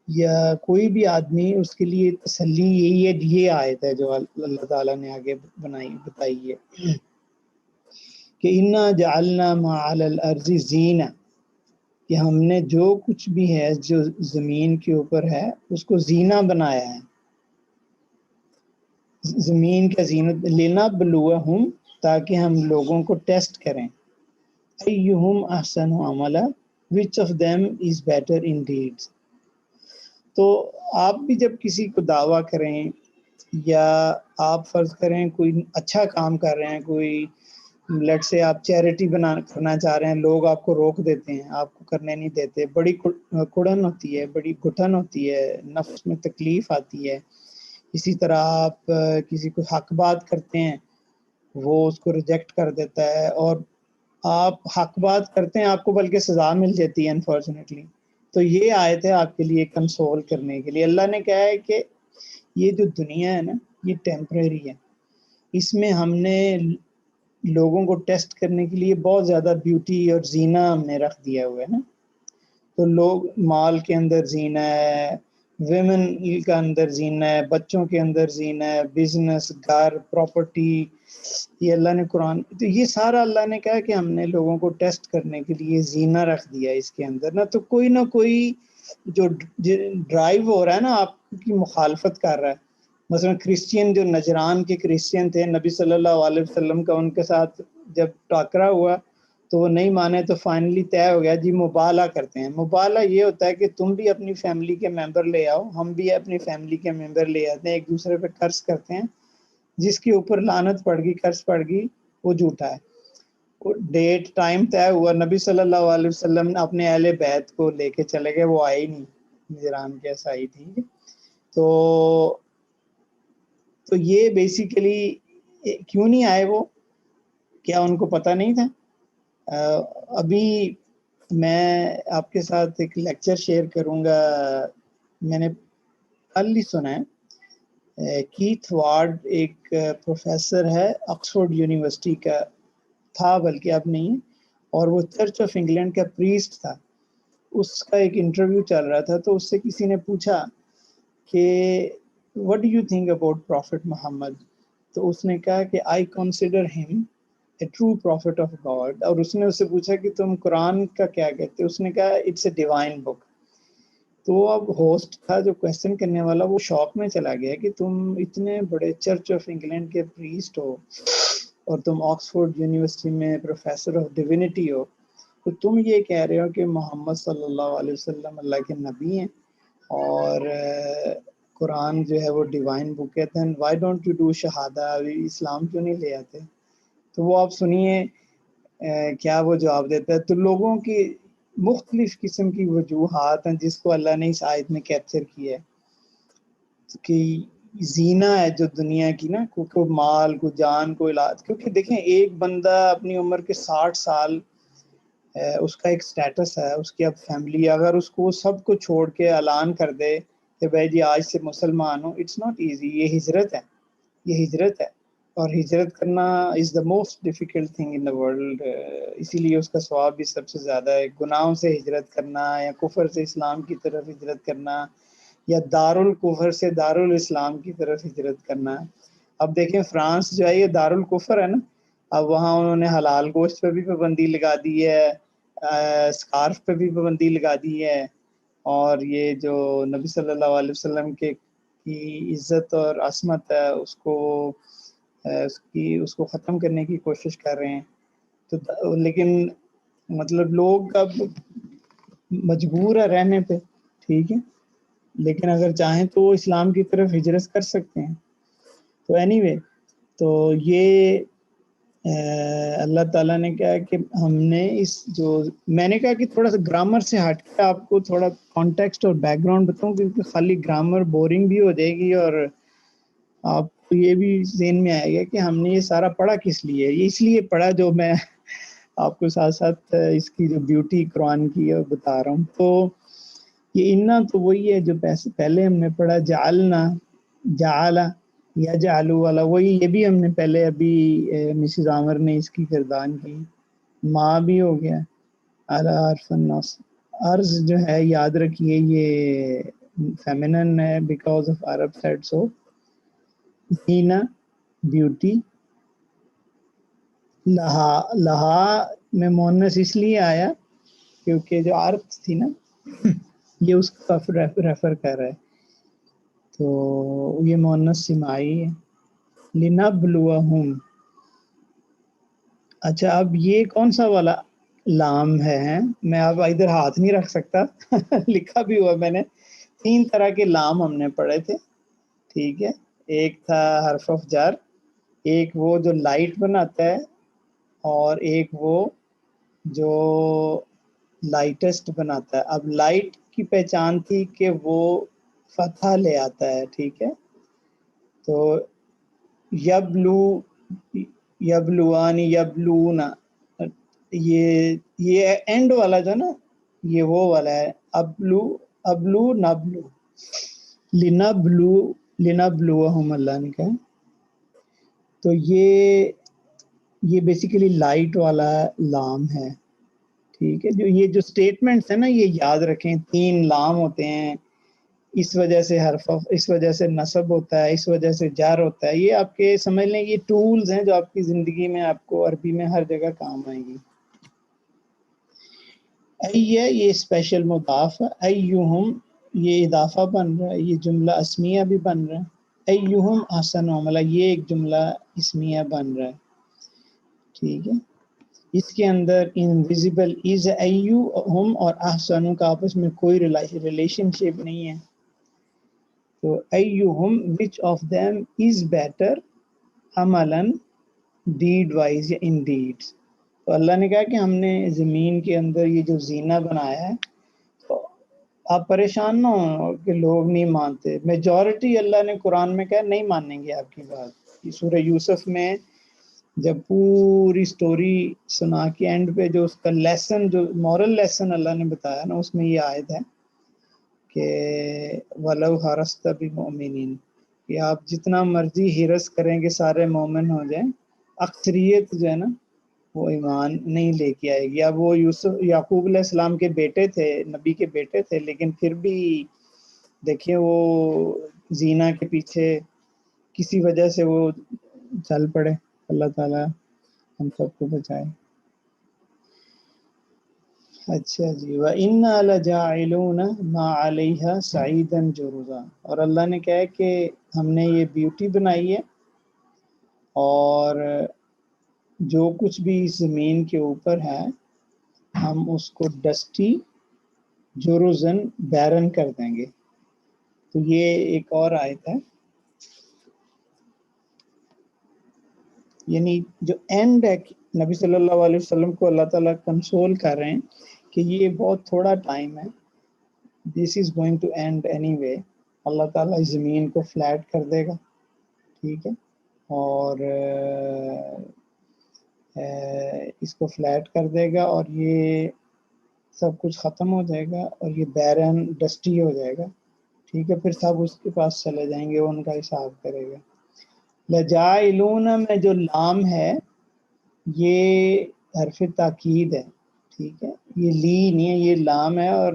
یا کوئی بھی آدمی, اس کے لیے تسلی یہی ہے, یہ آیت ہے جو اللہ تعالیٰ نے آگے بتائی ہے کہ انا جعلنا ما علی الارض زینہ, کہ ہم نے جو کچھ بھی ہے جو زمین کے اوپر ہے اس کو زینہ بنایا ہے. زمین کا زینت لنبلوہم, تاکہ ہم لوگوں کو ٹیسٹ کریں. ایہم احسن عملا, which of them is better in deeds. تو آپ بھی جب کسی کو دعویٰ کریں یا آپ فرض کریں کوئی اچھا کام کر رہے ہیں, کوئی لیٹ سے آپ چیریٹی کرنا چاہ رہے ہیں, لوگ آپ کو روک دیتے ہیں, آپ کو کرنے نہیں دیتے, بڑی کڑن ہوتی ہے, بڑی گھٹن ہوتی ہے, نفس میں تکلیف آتی ہے. اسی طرح آپ کسی کو حق بات کرتے ہیں, وہ اس کو ریجیکٹ کر دیتا ہے, اور آپ حق بات کرتے ہیں, آپ کو بلکہ سزا مل جاتی ہے انفارچونیٹلی. تو یہ آیت ہے آپ کے لیے کنسول کرنے کے لیے. اللہ نے کہا ہے کہ یہ جو دنیا ہے نا یہ ٹیمپریری ہے, اس میں ہم نے لوگوں کو ٹیسٹ کرنے کے لیے بہت زیادہ بیوٹی اور زینہ ہم نے رکھ دیا ہوا ہے نا. تو لوگ مال کے اندر زینہ ہے, ویمن کا اندر زینہ ہے, بچوں کے اندر زینہ ہے, بزنس, گھر, پراپرٹی, یہ اللہ نے قرآن, تو یہ سارا اللہ نے کہا کہ ہم نے لوگوں کو ٹیسٹ کرنے کے لیے زینہ رکھ دیا اس کے اندر نا. تو کوئی نہ کوئی جو ڈرائیو ہو رہا ہے نا آپ کی مخالفت کر رہا ہے. مثلا کرسچین, جو نجران کے کرسچین تھے, نبی صلی اللہ علیہ وسلم کا ان کے ساتھ جب ٹاکرا ہوا تو وہ نہیں مانے, تو فائنلی طے ہو گیا جی مبالہ کرتے ہیں. مبالہ یہ ہوتا ہے کہ تم بھی اپنی فیملی کے ممبر لے آؤ, ہم بھی اپنی فیملی کے ممبر لے آتے ہیں, ایک دوسرے پہ قرض کرتے ہیں, جس کے اوپر لعنت پڑ گئی, قرض پڑ گئی, وہ جھوٹا ہے. ڈیٹ ٹائم طے ہوا, نبی صلی اللہ علیہ وسلم نے اپنے اہل بیت کو لے کے چلے گئے, وہ آئے ہی نہیں, نجران کے عیسائی تھی. تو یہ بیسیکلی کیوں نہیں آئے وہ, کیا ان کو پتہ نہیں تھا؟ ابھی میں آپ کے ساتھ ایک لیکچر شیئر کروں گا, میں نے کل ہی سنا ہے. کیتھ وارڈ ایک پروفیسر ہے, آکسفورڈ یونیورسٹی کا تھا, بلکہ اب نہیں, اور وہ چرچ آف انگلینڈ کا پریسٹ تھا. اس کا ایک انٹرویو چل رہا تھا, تو اس سے کسی نے پوچھا کہ what do you think about Prophet Muhammad? تو اس نے کہا کہ I consider him a true prophet of God. اور اس نے اس سے پوچھا کہ تم قرآن کا کیا کہتے؟ اس نے کہا it's a divine book. تو اب ہوسٹ تھا جو کویسچن کرنے والا, وہ شوق میں چلا گیا کہ تم اتنے بڑے چرچ آف انگلینڈ کے پریسٹ ہو اور تم آکسفورڈ یونیورسٹی میں پروفیسر آف ڈیوینٹی ہو, تو تم یہ کہہ رہے ہو کہ محمد صلی اللہ علیہ وسلم اللہ کے نبی ہیں اور قرآن جو ہے وہ ڈیوائن بک ہے, then why don't you do شہادہ, اسلام کیوں نہیں لے آتے؟ تو وہ آپ سنیے کیا وہ جواب دیتا ہے. تو لوگوں کی مختلف قسم کی وجوہات ہیں جس کو اللہ نے اس آیت میں کیپچر کیا ہے کہ زینہ ہے جو دنیا کی نا, کوئی مال, کوئی جان, کوئی اولاد. کیونکہ دیکھیں ایک بندہ اپنی عمر کے 60 سال اس کا ایک سٹیٹس ہے, اس کی اب فیملی, اگر اس کو سب کو چھوڑ کے اعلان کر دے کہ بھائی جی آج سے مسلمان ہوں, اٹس ناٹ ایزی. یہ ہجرت ہے, یہ ہجرت ہے, اور ہجرت کرنا is the most difficult thing in the world. اسی لیے اس کا ثواب بھی سب سے زیادہ ہے. گناہوں سے ہجرت کرنا یا کفر سے اسلام کی طرف ہجرت کرنا یا دارالکفر سے دارالاسلام کی طرف ہجرت کرنا ہے. اب دیکھیں فرانس جو ہے یہ دارالکفر ہے نا, اب وہاں انہوں نے حلال گوشت پہ بھی پابندی لگا دی ہے, اسکارف پہ بھی پابندی لگا دی ہے, اور یہ جو نبی صلی اللہ علیہ وسلم کی عزت اور عصمت ہے اس کو ختم کرنے کی کوشش کر رہے ہیں. تو لیکن مطلب لوگ اب مجبور ہے رہنے پہ, ٹھیک ہے, لیکن اگر چاہیں تو وہ اسلام کی طرف ہجرت کر سکتے ہیں. تو اینی وے, تو یہ اللہ تعالیٰ نے کہا کہ ہم نے میں نے کہا کہ تھوڑا سا گرامر سے ہٹ کے آپ کو تھوڑا کانٹیکسٹ اور بیک گراؤنڈ بتاؤں, کیونکہ خالی گرامر بورنگ بھی ہو جائے گی اور آپ کو یہ بھی ذہن میں آئے گا کہ ہم نے یہ سارا پڑھا کس لیے. یہ اس لیے پڑھا جو میں آپ کو ساتھ ساتھ اس کی جو بیوٹی قرآن کی ہے بتا رہا ہوں. تو یہ انا تو وہی ہے جو پہلے ہم نے پڑھا, جعلنا, جعلا یا جعلو والا, وہی یہ بھی ہم نے پہلے ابھی مسز عامر نے اس کی گردان کی. ماں بھی ہو گیا, اعلیٰ عرف الناس. عرض جو ہے یاد رکھیے یہ فیمنن ہے بیکاز آف عرب سیڈ, سو زینا بیوٹی, لہا میں مونس اس لیے آیا کیونکہ جو عرب تھی نا یہ اس کا ریفر کر رہا ہے, تو یہ مونس سمائی ہے. لنبلوہم, اچھا اب یہ کون سا والا لام ہے, میں اب ادھر ہاتھ نہیں رکھ سکتا لکھا بھی ہوا میں نے. 3 طرح کے لام ہم نے پڑھے تھے, ٹھیک ہے. ایک تھا حرف آف جار, ایک وہ جو لائٹ بناتا ہے, اور ایک وہ جو لائٹسٹ بناتا ہے. اب لائٹ کی پہچان تھی کہ وہ فتح لے آتا ہے, ٹھیک ہے. تو یبلوانی یبلونا, یہ اینڈ والا جو نا یہ وہ والا ہے, ابلو نبلو, لنبلوہم اللہ نے کہا. تو یہ بیسیکلی لائٹ والا لام ہے, ٹھیک ہے. یہ جو سٹیٹمنٹس ہیں نا یہ یاد رکھیں, 3 لام ہوتے ہیں, اس وجہ سے حرف, اس وجہ سے نصب ہوتا ہے, اس وجہ سے جار ہوتا ہے. یہ آپ کے سمجھ لیں یہ ٹولز ہیں جو آپ کی زندگی میں آپ کو عربی میں ہر جگہ کام آئیں گی. یہ اسپیشل مضاف ہے, ایہم یہ اضافہ بن رہا ہے, یہ جملہ اسمیہ بھی بن رہا ہے. ایہم احسن عملا یہ ایک جملہ اسمیہ بن رہا ہے, ٹھیک ہے. اس کے اندر انویزیبل از, ایہم اور احسن کا آپس میں کوئی ریلیشن شپ نہیں ہے. تو ایہم which of them is better عملاً deed wise یا in deeds. تو اللہ نے کہا کہ ہم نے زمین کے اندر یہ جو زینہ بنایا ہے, تو آپ پریشان نہ ہو کہ لوگ نہیں مانتے. میجورٹی اللہ نے قرآن میں کہا نہیں مانیں گے آپ کی بات. سورہ یوسف میں جب پوری سٹوری سنا کے اینڈ پہ جو اس کا لیسن, جو مورل لیسن اللہ نے بتایا نا, اس میں یہ آیت ہے کہ وَلَوْ حَرَسْتَ بِمُؤْمِنِينَ, کہ آپ جتنا مرضی ہرس کریں کہ سارے مومن ہو جائیں, اکثریت جو ہے نا وہ ایمان نہیں لے کے آئے گی. اب وہ یعقوب علیہ السلام کے بیٹے تھے, نبی کے بیٹے تھے, لیکن پھر بھی دیکھیں وہ زینہ کے پیچھے کسی وجہ سے وہ چل پڑے. اللہ تعالیٰ ہم سب کو بچائے. اچھا جی, وَإِنَّا لَجَاعِلُونَ مَا عَلَيْهَا صَعِيدًا جُرُزًا, اور اللہ نے کہا کہ ہم نے یہ بیوٹی بنائی ہے, اور جو کچھ بھی اس زمین کے اوپر ہے ہم اس کو ڈسٹی جروزن بیرن کر دیں گے. تو یہ ایک اور آیت ہے, یعنی جو اینڈ ہے, نبی صلی اللہ علیہ وسلم کو اللہ تعالیٰ کنسول کر رہے ہیں کہ یہ بہت تھوڑا ٹائم ہے, this is going to end anyway. Allah تعالیٰ اس زمین کو فلیٹ کر دے گا, ٹھیک ہے, اور اس کو فلیٹ کر دے گا, اور یہ سب کچھ ختم ہو جائے گا, اور یہ بیرن ڈسٹی ہو جائے گا, ٹھیک ہے. پھر سب اس کے پاس چلے جائیں گے, وہ ان کا حساب کرے گا. لجائلون میں جو لام ہے یہ حرف تاکید ہے, ٹھیک ہے, یہ لی نہیں ہے, یہ لام ہے. اور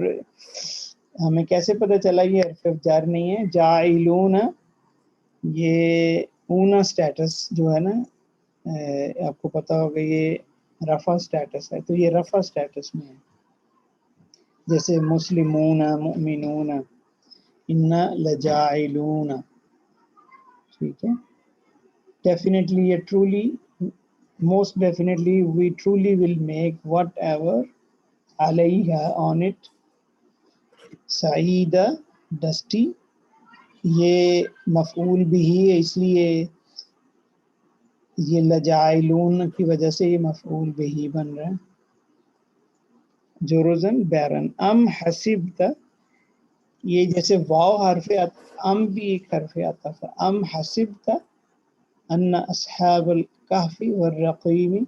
ہمیں کیسے پتہ چلا یہ حرف جر نہیں ہے؟ جاعلون یہ اونا سٹیٹس جو ہے نا آپ کو پتہ ہوگا یہ رفع سٹیٹس ہے، تو یہ رفع سٹیٹس میں ہے، جیسے مسلمون مؤمنون انا لجاعلون، ٹھیک ہے. Definitely, truly, most definitely, we truly will make whatever alayha on it Saeeda dusty. یہ مفعول بھی ہے، اس لیے یہ لجائلون کی وجہ سے یہ مفعول بھی بن رہا ہے. جروزن بیرن ام حسبت، یہ جیسے واو حرف ام بھی ایک حرف عطف ہے. ام حسبت ان اصحاب الکہف والرقیم.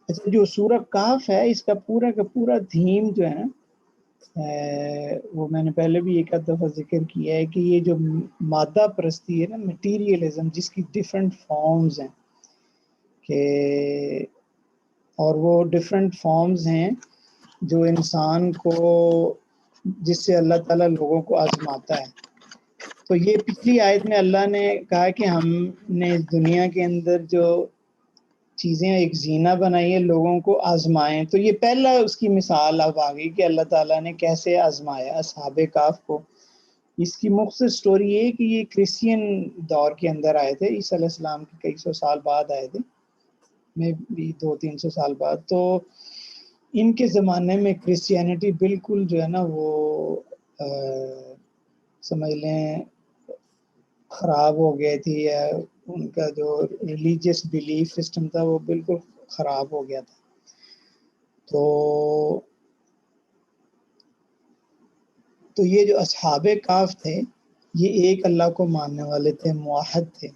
اچھا جو سورہ کہف ہے اس کا پورا تھیم جو ہے نا وہ میں نے پہلے بھی ایک آدھ دفعہ ذکر کیا ہے کہ یہ جو مادہ پرستی ہے نا، مٹیریلزم، جس کی ڈفرینٹ فارمز ہیں کہ اور وہ ڈفرینٹ فارمز ہیں جو انسان کو، جس سے اللہ تعالیٰ لوگوں کو آزماتا ہے. تو یہ پچھلی آیت میں اللہ نے کہا کہ ہم نے اس دنیا کے اندر جو چیزیں ایک زینہ بنائی ہے لوگوں کو آزمائیں. تو یہ پہلا اس کی مثال اب آ گئی کہ اللہ تعالیٰ نے کیسے آزمایا اصحاب کہف کو. اس کی مختصر سٹوری یہ ہے کہ یہ کرسچین دور کے اندر آئے تھے، عیسیٰ علیہ السلام کے کئی سو سال بعد آئے تھے، میں بھی 200-300 سال بعد. تو ان کے زمانے میں کرسچینٹی بالکل جو ہے نا وہ سمجھ لیں خراب ہو گئی تھی، یا ان کا جو ریلیجیس بیلیف سسٹم تھا وہ بالکل خراب ہو گیا تھا. تو یہ جو اصحاب کہف تھے یہ ایک اللہ کو ماننے والے تھے، موحد تھے.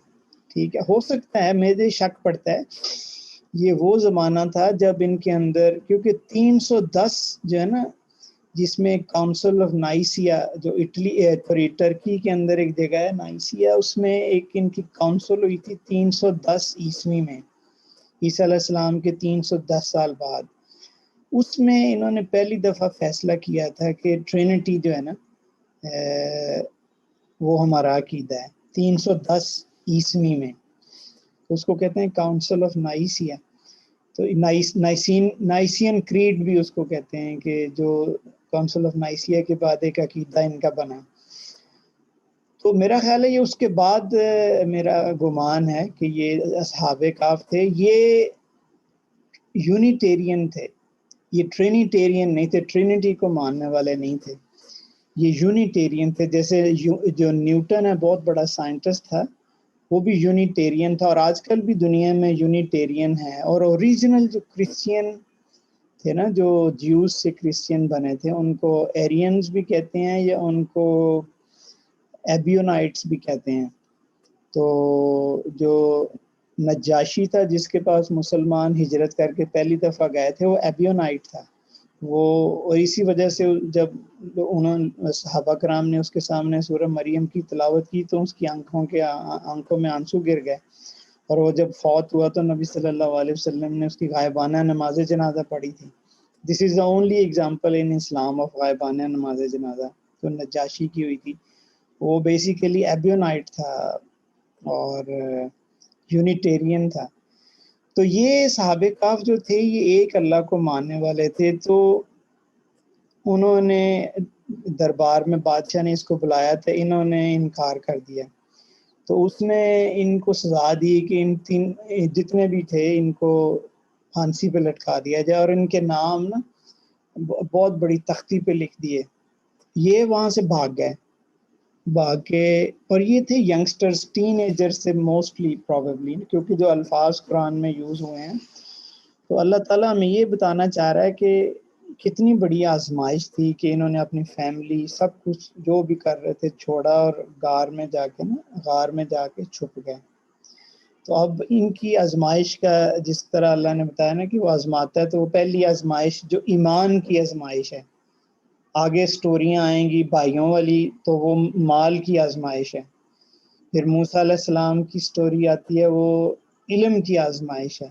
ٹھیک ہے، ہو سکتا ہے میرے شک پڑتا ہے یہ وہ زمانہ تھا جب ان کے اندر، کیونکہ 310 جو ہے نا جس میں کاؤنسل آف نائسیا جو ترکی کے اندر ایک جگہ ہے نائسیا، اس میں ایک ان کی کاؤنسل ہوئی تھی 310 عیسوی میں، عیسیٰ علیہ السلام کے 310 سال بعد. اس میں انہوں نے پہلی دفعہ فیصلہ کیا تھا کہ ٹرینٹی جو ہے نا وہ ہمارا عقیدہ ہے. 310 عیسوی میں اس کو کہتے ہیں کاؤنسل آف نائسیا. تو نائسین کریڈ بھی اس کو کہتے ہیں کہ جو کاؤنسل آف نائسیا کے بعد ایک عقیدہ ان کا بنا. تو میرا خیال ہے یہ اس کے بعد، میرا گمان ہے کہ یہ اصحاب کہف تھے، یہ یونیٹیرین تھے، یہ ٹرینیٹیرین نہیں تھے، ٹرینٹی کو ماننے والے نہیں تھے، یہ یونیٹیرین تھے. جیسے جو نیوٹن ہے بہت بڑا سائنٹسٹ تھا، وہ بھی یونیٹیرین تھا، اور آج کل بھی دنیا میں یونیٹیرین ہے. اور اوریجنل جو کرسچین تھے نا، جو جیوز سے کرسچین بنے تھے، ان کو ایرینز بھی کہتے ہیں یا ان کو ایبیونائٹس بھی کہتے ہیں. تو جو نجاشی تھا جس کے پاس مسلمان ہجرت کر کے پہلی دفعہ گئے تھے، وہ ایبیونائٹ تھا وہ، اور اسی وجہ سے جب صحابہ کرام نے اس کے سامنے سورہ مریم کی تلاوت کی تو اس کی آنکھوں میں آنسو گر گئے، اور وہ جب فوت ہوا تو نبی صلی اللہ علیہ وسلم نے اس کی غائبانہ نماز جنازہ پڑھی تھی. This is the only example in Islam of غائبانہ نماز جنازہ تو نجاشی کی ہوئی تھی. وہ بیسیکلی ایبیونائٹ تھا اور یونیٹیرین تھا. تو یہ صحابہ کہف جو تھے یہ ایک اللہ کو ماننے والے تھے. تو انہوں نے دربار میں بادشاہ نے اس کو بلایا تھا، انہوں نے انکار کر دیا. تو اس نے ان کو سزا دی کہ ان جتنے بھی تھے ان کو پھانسی پہ لٹکا دیا جائے، اور ان کے نام نا بہت بڑی تختی پہ لکھ دیے. یہ وہاں سے بھاگ گئے، اور یہ تھے ینگسٹرز، ٹین ایجر سے موسٹلی پروبیبلی، کیونکہ جو الفاظ قرآن میں یوز ہوئے ہیں. تو اللہ تعالیٰ ہمیں یہ بتانا چاہ رہا ہے کہ کتنی بڑی آزمائش تھی کہ انہوں نے اپنی فیملی سب کچھ جو بھی کر رہے تھے چھوڑا اور غار میں جا کے چھپ گئے. تو اب ان کی آزمائش کا جس طرح اللہ نے بتایا نا کہ وہ آزماتا ہے، تو وہ پہلی آزمائش جو ایمان کی آزمائش ہے، آگے سٹوریاں آئیں گی بھائیوں والی تو وہ مال کی آزمائش ہے. پھر موسیٰ علیہ السلام کی سٹوری آتی ہے وہ علم کی آزمائش ہے.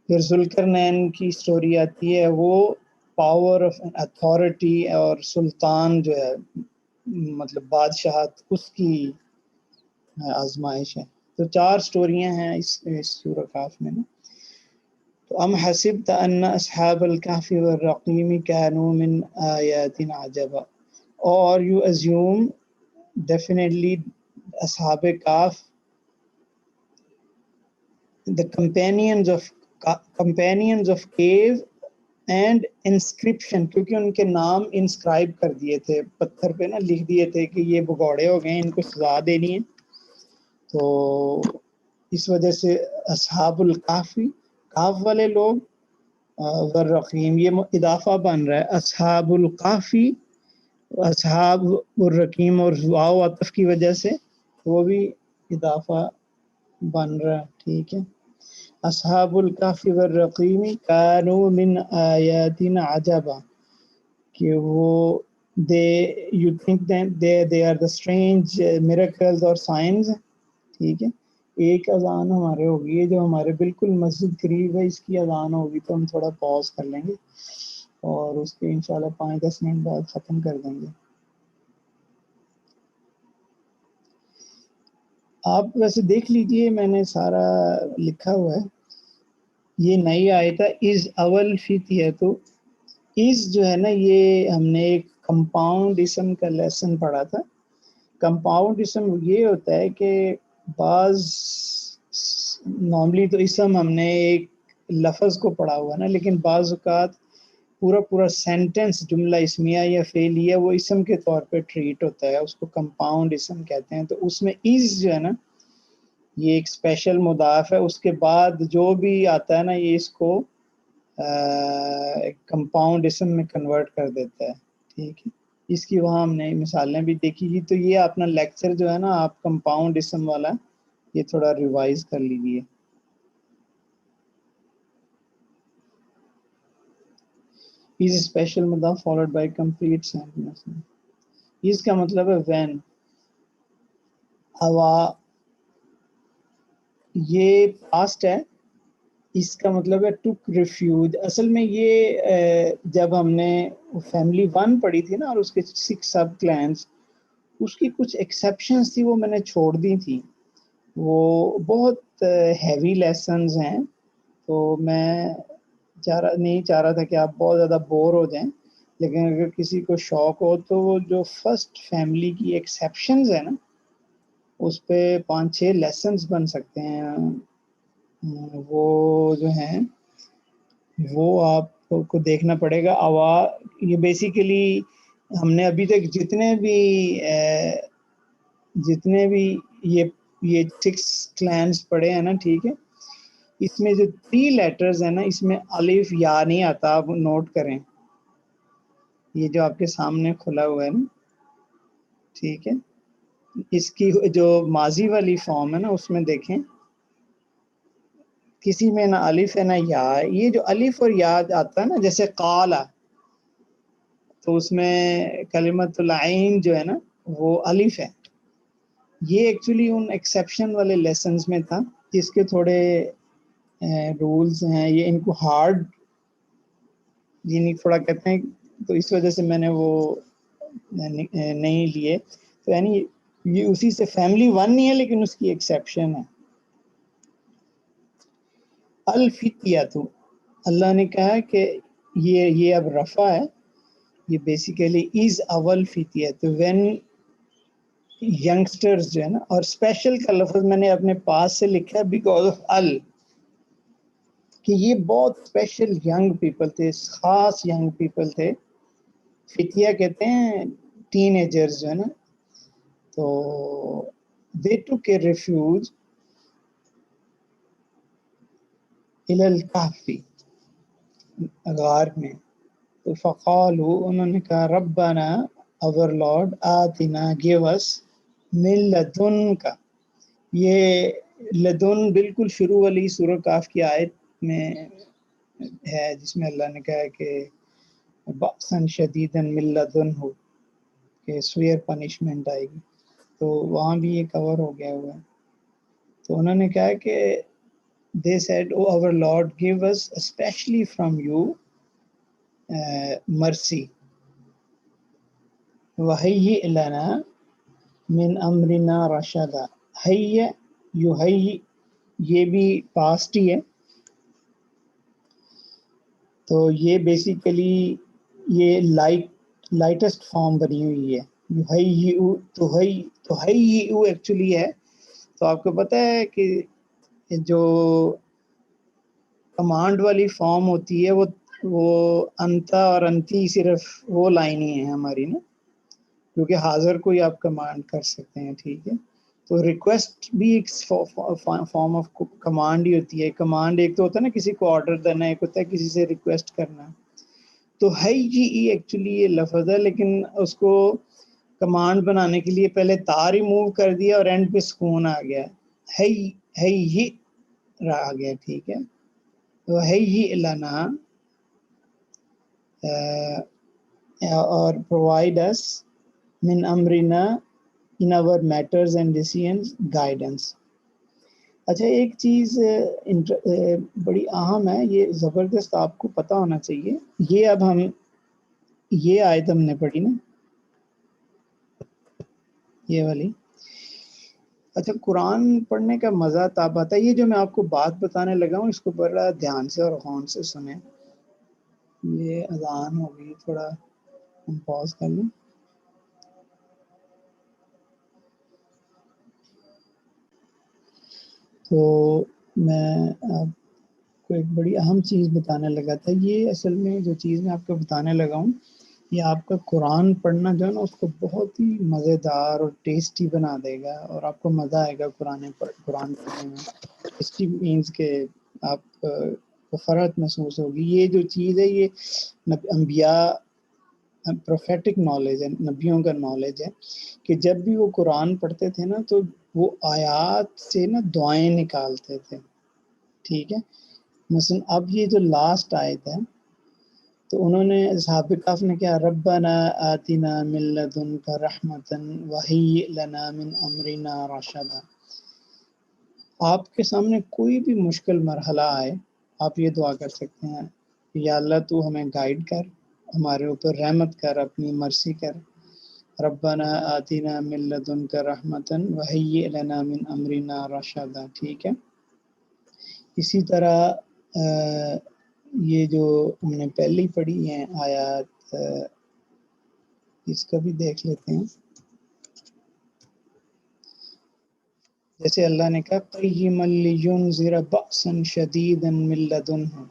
پھر ذوالقرنین کی سٹوری آتی ہے وہ پاور آف اتھارٹی اور سلطان جو ہے مطلب بادشاہت اس کی آزمائش ہے. تو 4 سٹوریاں ہیں اس سورہ کاف میں نا. تو ام حسبت ان اصحاب الکہف والرقیم کانوا من آیاتنا عجبا, or you assume definitely ashab kaf, the companions of cave and inscription, کیونکہ ان کے نام انسکرائب کر دیے تھے پتھر پہ نا, لکھ دیے تھے کہ یہ بگوڑے ہو گئے, ان کو سزا دینی ہے. تو اس وجہ سے اصحاب الکافی, کاف والے لوگ, والرقیم یہ اضافہ بن رہا ہے, اصحاب الکافی اصحاب الرقیم, اور واو عطف کی وجہ سے وہ بھی اضافہ بن رہا ہے. ٹھیک ہے. اصحاب الکہف والرقیم کانوا من آیاتنا عجبا, کہ وہ you think that they are the strange miracles or signs. ٹھیک ہے. ایک اذان ہمارے ہوگی, یہ جو ہمارے بالکل مسجد قریب ہے اس کی اذان ہوگی, تو ہم تھوڑا پاز کر لیں گے اور اس کے انشاءاللہ 5-10 منٹ بعد ختم کر دیں گے. آپ ویسے دیکھ لیجئے, میں نے سارا لکھا ہوا ہے. یہ نئی آیت ہے از اول فتیہ. تو از جو ہے نا, یہ ہم نے ایک کمپاؤنڈ اسم کا لیسن پڑھا تھا. کمپاؤنڈ اسم یہ ہوتا ہے کہ بعض نارملی تو اسم ہم نے ایک لفظ کو پڑھا ہوا نا, لیکن بعض اوقات پورا سینٹنس, جملہ اسمیہ یا فعلیہ وہ اسم کے طور پہ ٹریٹ ہوتا ہے, اس کو کمپاؤنڈ اسم کہتے ہیں. تو اس میں از جو ہے نا یہ ایک اسپیشل مضاف ہے, اس کے بعد جو بھی آتا ہے نا یہ اس کو کمپاؤنڈ اسم میں کنورٹ کر دیتا ہے. ٹھیک ہے. اس کی وہاں ہم نے مثالیں بھی دیکھی تھی. تو یہ اپنا لیکچر جو ہے نا آپ کمپاؤنڈ اسم والا یہ تھوڑا ریوائز کر لیجیے. is a special مضاف followed by complete sentence. اس کا مطلب ہے when, ہوا, یہ past ہے, اس کا مطلب ہے took refuge. اصل میں یہ جب ہم نے فیملی 1 پڑھی تھی نا اور اس کے 6 سب کلینز, اس کی کچھ ایکسیپشنز تھی وہ میں نے چھوڑ دی تھی. وہ بہت ہیوی لیسنز ہیں, تو میں نہیں چاہ رہا تھا کہ آپ بہت زیادہ بور ہو جائیں. لیکن اگر کسی کو شوق ہو تو وہ جو فرسٹ فیملی کی ایکسیپشنز ہیں نا اس پہ 5-6 لیسنز بن سکتے ہیں. وہ جو ہیں وہ آپ کو دیکھنا پڑے گا. یہ بیسیکلی ہم نے ابھی تک جتنے بھی یہ 6 کلینز پڑھے ہیں نا, ٹھیک ہے, اس میں جو 3 لیٹرز ہیں نا اس میں الف یا نہیں آتا. آپ نوٹ کریں, یہ جو آپ کے سامنے کھلا ہوا ہے نا, ٹھیک ہے, اس کی جو ماضی والی فارم ہے نا اس میں دیکھیں کسی میں نہ الف ہے نہ یا. یہ جو الف اور یا آتا ہے نا جیسے قالا, تو اس میں کلمۃ العین جو ہے نا وہ الف ہے. یہ ایکچولی ان ایکسیپشن والے لیسنز میں تھا جس کے تھوڑے رولز ہیں, یہ ان کو ہارڈ یعنی تھوڑا کہتے ہیں, تو اس وجہ سے میں نے وہ نہیں لیے. تو یعنی یہ اسی سے فیملی 1 نہیں ہے لیکن اس کی ایکسیپشن ہے. الفتیہ, تو اللہ نے کہا کہ یہ اب رفع ہے, یہ بیسیکلی از اول فتیہ. تو وین ینگسٹرز جو ہے نا, اور اسپیشل کا لفظ میں نے اپنے پاس سے لکھا بیکاز آف کہ یہ بہت اسپیشل ینگ پیپل تھے, خاص ینگ پیپل تھے. فتیہ کہتے ہیں ٹین ایجرز جو ہے نا. تو they took a refuge الی الکہف, غار میں. تو فقالوا, انہوں نے کہا ربنا, our Lord, آتنا, give us, من لدنک. یہ لدن بالکل شروع والی سورہ کاف کی آیت میں ہے جس میں اللہ نے کہا کہ بأسا شدیدا من لدنہ, کہ سوئر پنشمنٹ آئے گی. تو وہاں بھی یہ کور ہو گیا ہوا ہے. تو انہوں نے کہا کہ they said, oh our Lord, give us especially from you مرسی. وَهَيِّئْ لَنَا مِنْ أَمْرِنَا رَشَدًا. حَيَّ یُحَیِّ یہ بھی پاسٹ ہی ہے، تو یہ بیسیکلی یہ لائٹسٹ فارم بنی ہوئی ہے. تُحَیِّئُ ایکچولی ہے. تو آپ کو پتہ ہے کہ جو کمانڈ والی فارم ہوتی ہے وہ انتا اور انتی صرف وہ لائن ہی ہیں ہماری نا، کیونکہ حاضر کوئی آپ کمانڈ کر سکتے ہیں. ٹھیک ہے، تو ریکویسٹ بھی ایک فارم آف کمانڈ ہی ہوتی ہے. کمانڈ ایک تو ہوتا ہے نا کسی کو آرڈر دینا، ایک ہوتا ہے کسی سے ریکویسٹ کرنا. تو ایکچولی یہ لفظ ہے، لیکن اس کو کمانڈ بنانے کے لیے پہلے تا ریموو کر دیا اور اینڈ پہ سکون آ گیا، ہے آ گیا. ٹھیک ہے، تو ہے لنا اور provide us من امرنا in our matters and decisions guidance. اچھا ایک چیز بڑی اہم ہے، یہ زبردست آپ کو پتہ ہونا چاہیے. یہ اب ہم یہ آیت ہم نے پڑھی نا، یہ والی. اچھا قرآن پڑھنے کا مزہ تب آتا ہے، یہ جو میں آپ کو بات بتانے لگا ہوں اس کو بڑا دھیان سے اور غور سے سنیں. یہ اذان ہو گئی، تھوڑا ہم پاز کر لیں. تو میں آپ کو ایک بڑی اہم چیز بتانے لگا تھا. یہ اصل میں جو چیز میں آپ کو بتانے لگا ہوں، یہ آپ کا قرآن پڑھنا جو ہے نا اس کو بہت ہی مزیدار اور ٹیسٹی بنا دے گا، اور آپ کو مزہ آئے گا قرآن پڑھنے میں. ٹیسٹی مینس کہ آپ کو فرحت محسوس ہوگی. یہ جو چیز ہے یہ انبیاء پروفیٹک نالج ہے، نبیوں کا نالج ہے کہ جب بھی وہ قرآن پڑھتے تھے نا تو وہ آیات سے نا دعائیں نکالتے تھے. ٹھیک ہے، مثلا اب یہ جو لاسٹ آیت ہے تو انہوں نے اصحاب کہف نے کیا، ربنا آتنا من لدنک رحمتا وہیئ لنا من امرنا رشدا. آپ کے سامنے کوئی بھی مشکل مرحلہ آئے، آپ یہ دعا کر سکتے ہیں کہ یا اللہ تو ہمیں گائیڈ کر، ہمارے اوپر رحمت کر، اپنی مرسی کر. ربنا آتنا من لدنک رحمتا وہیئ لنا من امرنا رشدا. ٹھیک ہے، اسی طرح یہ جو ہم نے پہلی پڑھی ہیں آیات، اس کا بھی دیکھ لیتے ہیں. جیسے اللہ نے کہا قیما لینذر بأسا شدیدا من لدنہ.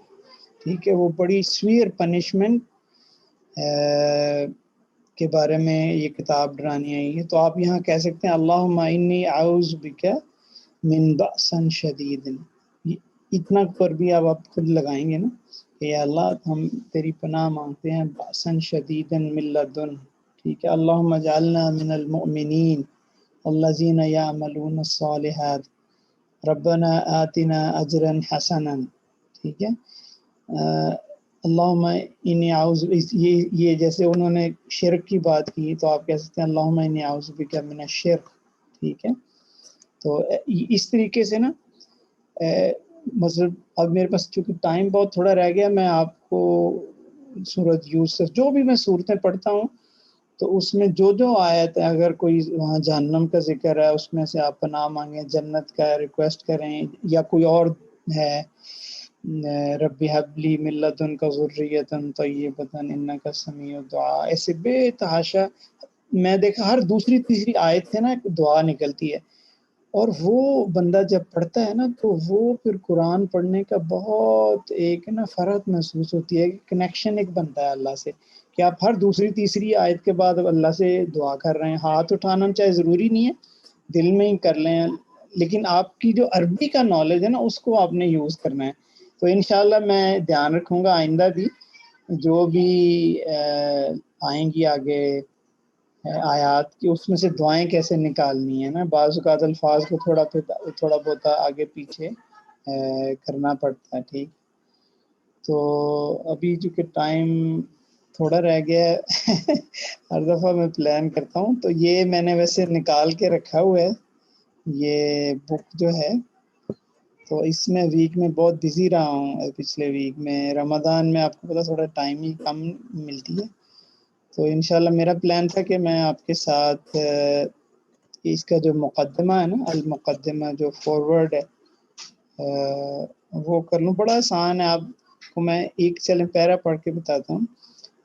ٹھیک ہے، وہ بڑی سویر پنشمنٹ کے بارے میں یہ کتاب ڈرانی آئی ہے. تو آپ یہاں کہہ سکتے ہیں اللہم انی اعوذ بک من بأسا شدید. اتنا پر بھی آپ خود لگائیں گے نا کہ یا اللہ ہم تیری پناہ مانگتے ہیں بأسا شدیدا من لدنہ. ٹھیک ہے، اللہم اجعلنا من المؤمنین الذین یعملون الصالحات ربنا آتنا اجرا حسنا. ٹھیک ہے، اللہم انی اعوذ، یہ جیسے انہوں نے شرک کی بات کی تو آپ کہہ سکتے ہیں اللہم انی اعوذ بک من الشرک. ٹھیک ہے، تو اس طریقے سے نا مثلا اب میرے پاس چونکہ ٹائم بہت تھوڑا رہ گیا، میں آپ کو سورۃ یوسف جو بھی میں صورتیں پڑھتا ہوں تو اس میں جو آیت ہے، اگر کوئی وہاں جہنم کا ذکر ہے اس میں سے آپ پناہ مانگیں، جنت کا ریکویسٹ کریں، یا کوئی اور ہے رب حب لی من لدنک ذریۃ طیبۃ انک سمیع الدعاء، ایسے بے تحاشا میں دیکھا ہر دوسری تیسری آیت سے نا ایک دعا نکلتی ہے. اور وہ بندہ جب پڑھتا ہے نا تو وہ پھر قرآن پڑھنے کا بہت ایک نا فرحت محسوس ہوتی ہے، کنیکشن ایک بنتا ہے اللہ سے کہ آپ ہر دوسری تیسری آیت کے بعد اب اللہ سے دعا کر رہے ہیں. ہاتھ اٹھانا چاہے ضروری نہیں ہے، دل میں ہی کر لیں، لیکن آپ کی جو عربی کا نالج ہے نا اس کو آپ نے یوز کرنا ہے. تو انشاءاللہ میں دھیان رکھوں گا آئندہ بھی جو بھی آئیں گی آگے آیات کی، اس میں سے دعائیں کیسے نکالنی ہے نا. بعض اوقات الفاظ کو تھوڑا بہت آگے پیچھے کرنا پڑتا ہے. ٹھیک، تو ابھی چونکہ ٹائم تھوڑا رہ گیا ہے ہر دفعہ میں پلان کرتا ہوں تو یہ میں نے ویسے نکال کے رکھا ہوا ہے. یہ بک جو ہے تو اس میں ویک میں بہت بزی رہا ہوں. پچھلے ویک میں رمضان میں آپ کو پتا تھوڑا ٹائم ہی کم ملتی ہے. تو انشاءاللہ میرا پلان تھا کہ میں آپ کے ساتھ اس کا جو مقدمہ ہے نا، المقدمہ جو فارورڈ ہے وہ کر لوں. بڑا آسان ہے. آپ کو میں ایک چلیں پیرا پڑھ کے بتاتا ہوں.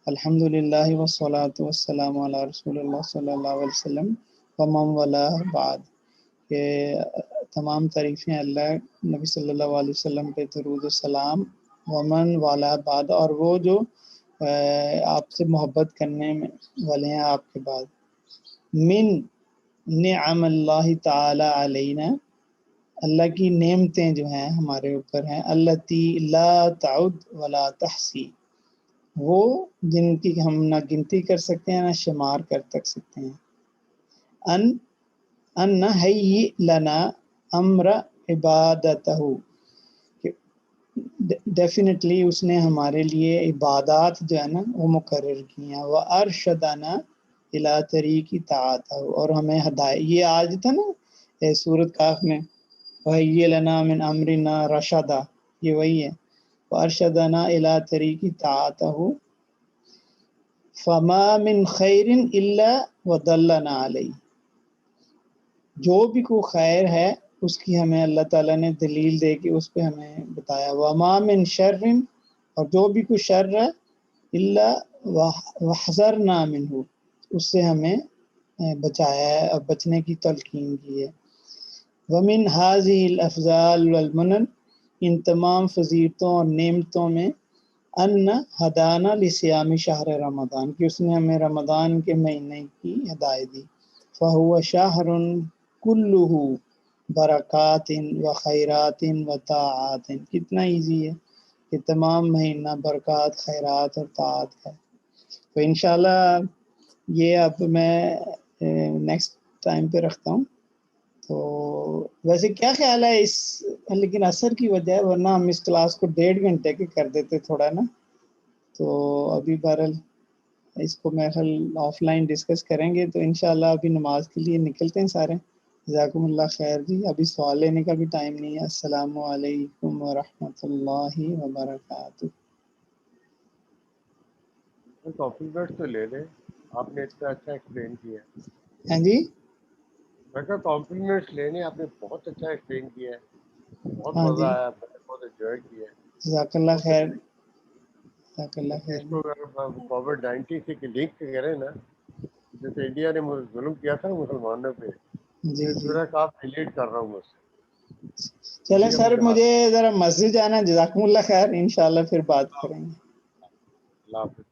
الحمدللہ والصلاۃ والسلام علی رسول اللہ صلی اللہ علیہ وسلم ومن والا بعد. کہ تمام تعریفیں اللہ نبی صلی اللہ علیہ وسلم پہ درود و سلام، ومن والا بعد، اور وہ جو آپ سے محبت کرنے والے ہیں آپ کے بعد. من نعم اللہ تعالی علینا، اللہ کی نعمتیں جو ہیں ہمارے اوپر ہیں، التی لا تعد ولا تحصی، وہ جن کی ہم نہ گنتی کر سکتے ہیں نہ شمار کر سکتے ہیں. ان حی لنا امر عبادتہ، ڈیفینیٹلی اس نے ہمارے لیے عبادات جو ہے نا وہ مقرر کی ہیں. وہ ارشدنا الی طریق طاعتہ، اور ہمیں ہدایت، یہ آج تھا نا سورۃ کاف میں، وحی لنا من امرنا رشدا، یہ وہی ہے. وارشدنا الی طریق طاعتہ فما من خیر الا ودلنا علیہ، جو بھی کوئی خیر ہے اس کی ہمیں اللہ تعالیٰ نے دلیل دے کے اس پہ ہمیں بتایا. وما من شر، اور جو بھی کوئی شر ہے، الا وحذرنا منہ، اس سے ہمیں بچایا ہے اور بچنے کی تلقین کی ہے. ومن هذه الافضال والمنن، ان تمام فضیلتوں اور نعمتوں میں، ان ہدانا لصیام شہر رمضان، کہ اس نے ہمیں رمضان کے مہینے کی ہدایت دی. فہو شہر کلہ برکات و خیرات و طاعات، کتنا ایزی ہے کہ تمام مہینہ برکات، خیرات اور طاعت ہے. تو انشاءاللہ یہ اب میں نیکسٹ ٹائم پہ رکھتا ہوں. تو ویسے کیا خیال ہے اس، لیکن اثر کی وجہ ہے، ورنہ ہم اس کلاس کو 1.5 گھنٹے کے کر دیتے تھوڑا نا. تو ابھی بہرحال اس کو میں خیال آف لائن ڈسکس کریں گے. تو انشاءاللہ ابھی نماز کے لیے نکلتے ہیں سارے. جزاکم اللہ خیر جی. ابھی سوال لینے کا بھی ٹائم نہیں ہے. السلام علیکم ورحمۃ اللہ وبرکاتہ. کمپلیمنٹ تو لے لیں، آپ نے اتنا اچھا ایکسپلین کیا. ہاں جی، میں کہا کمپلیمنٹس لینے، آپ نے بہت اچھا ایکسپلین کیا ہے، بہت ہاں مزہ جی، آیا، میں نے بہت انجوائے کیا ہے. جزاک اللہ خیر. جزاک اللہ لیکن خیر. اس کو اگر کووڈ-19 سے لنک کریں نا، جیسے انڈیا نے ظلم کیا تھا مسلمانوں پہ، جی اس جی، طرح کا آپ ریلیٹ کر رہا ہوں مجھ سے. چلیں یہ سر، مجھے مجھے ذرا مسجد جانا ہے. جزاکم اللہ خیر. انشاءاللہ پھر بات کریں گے. اللہ حافظ.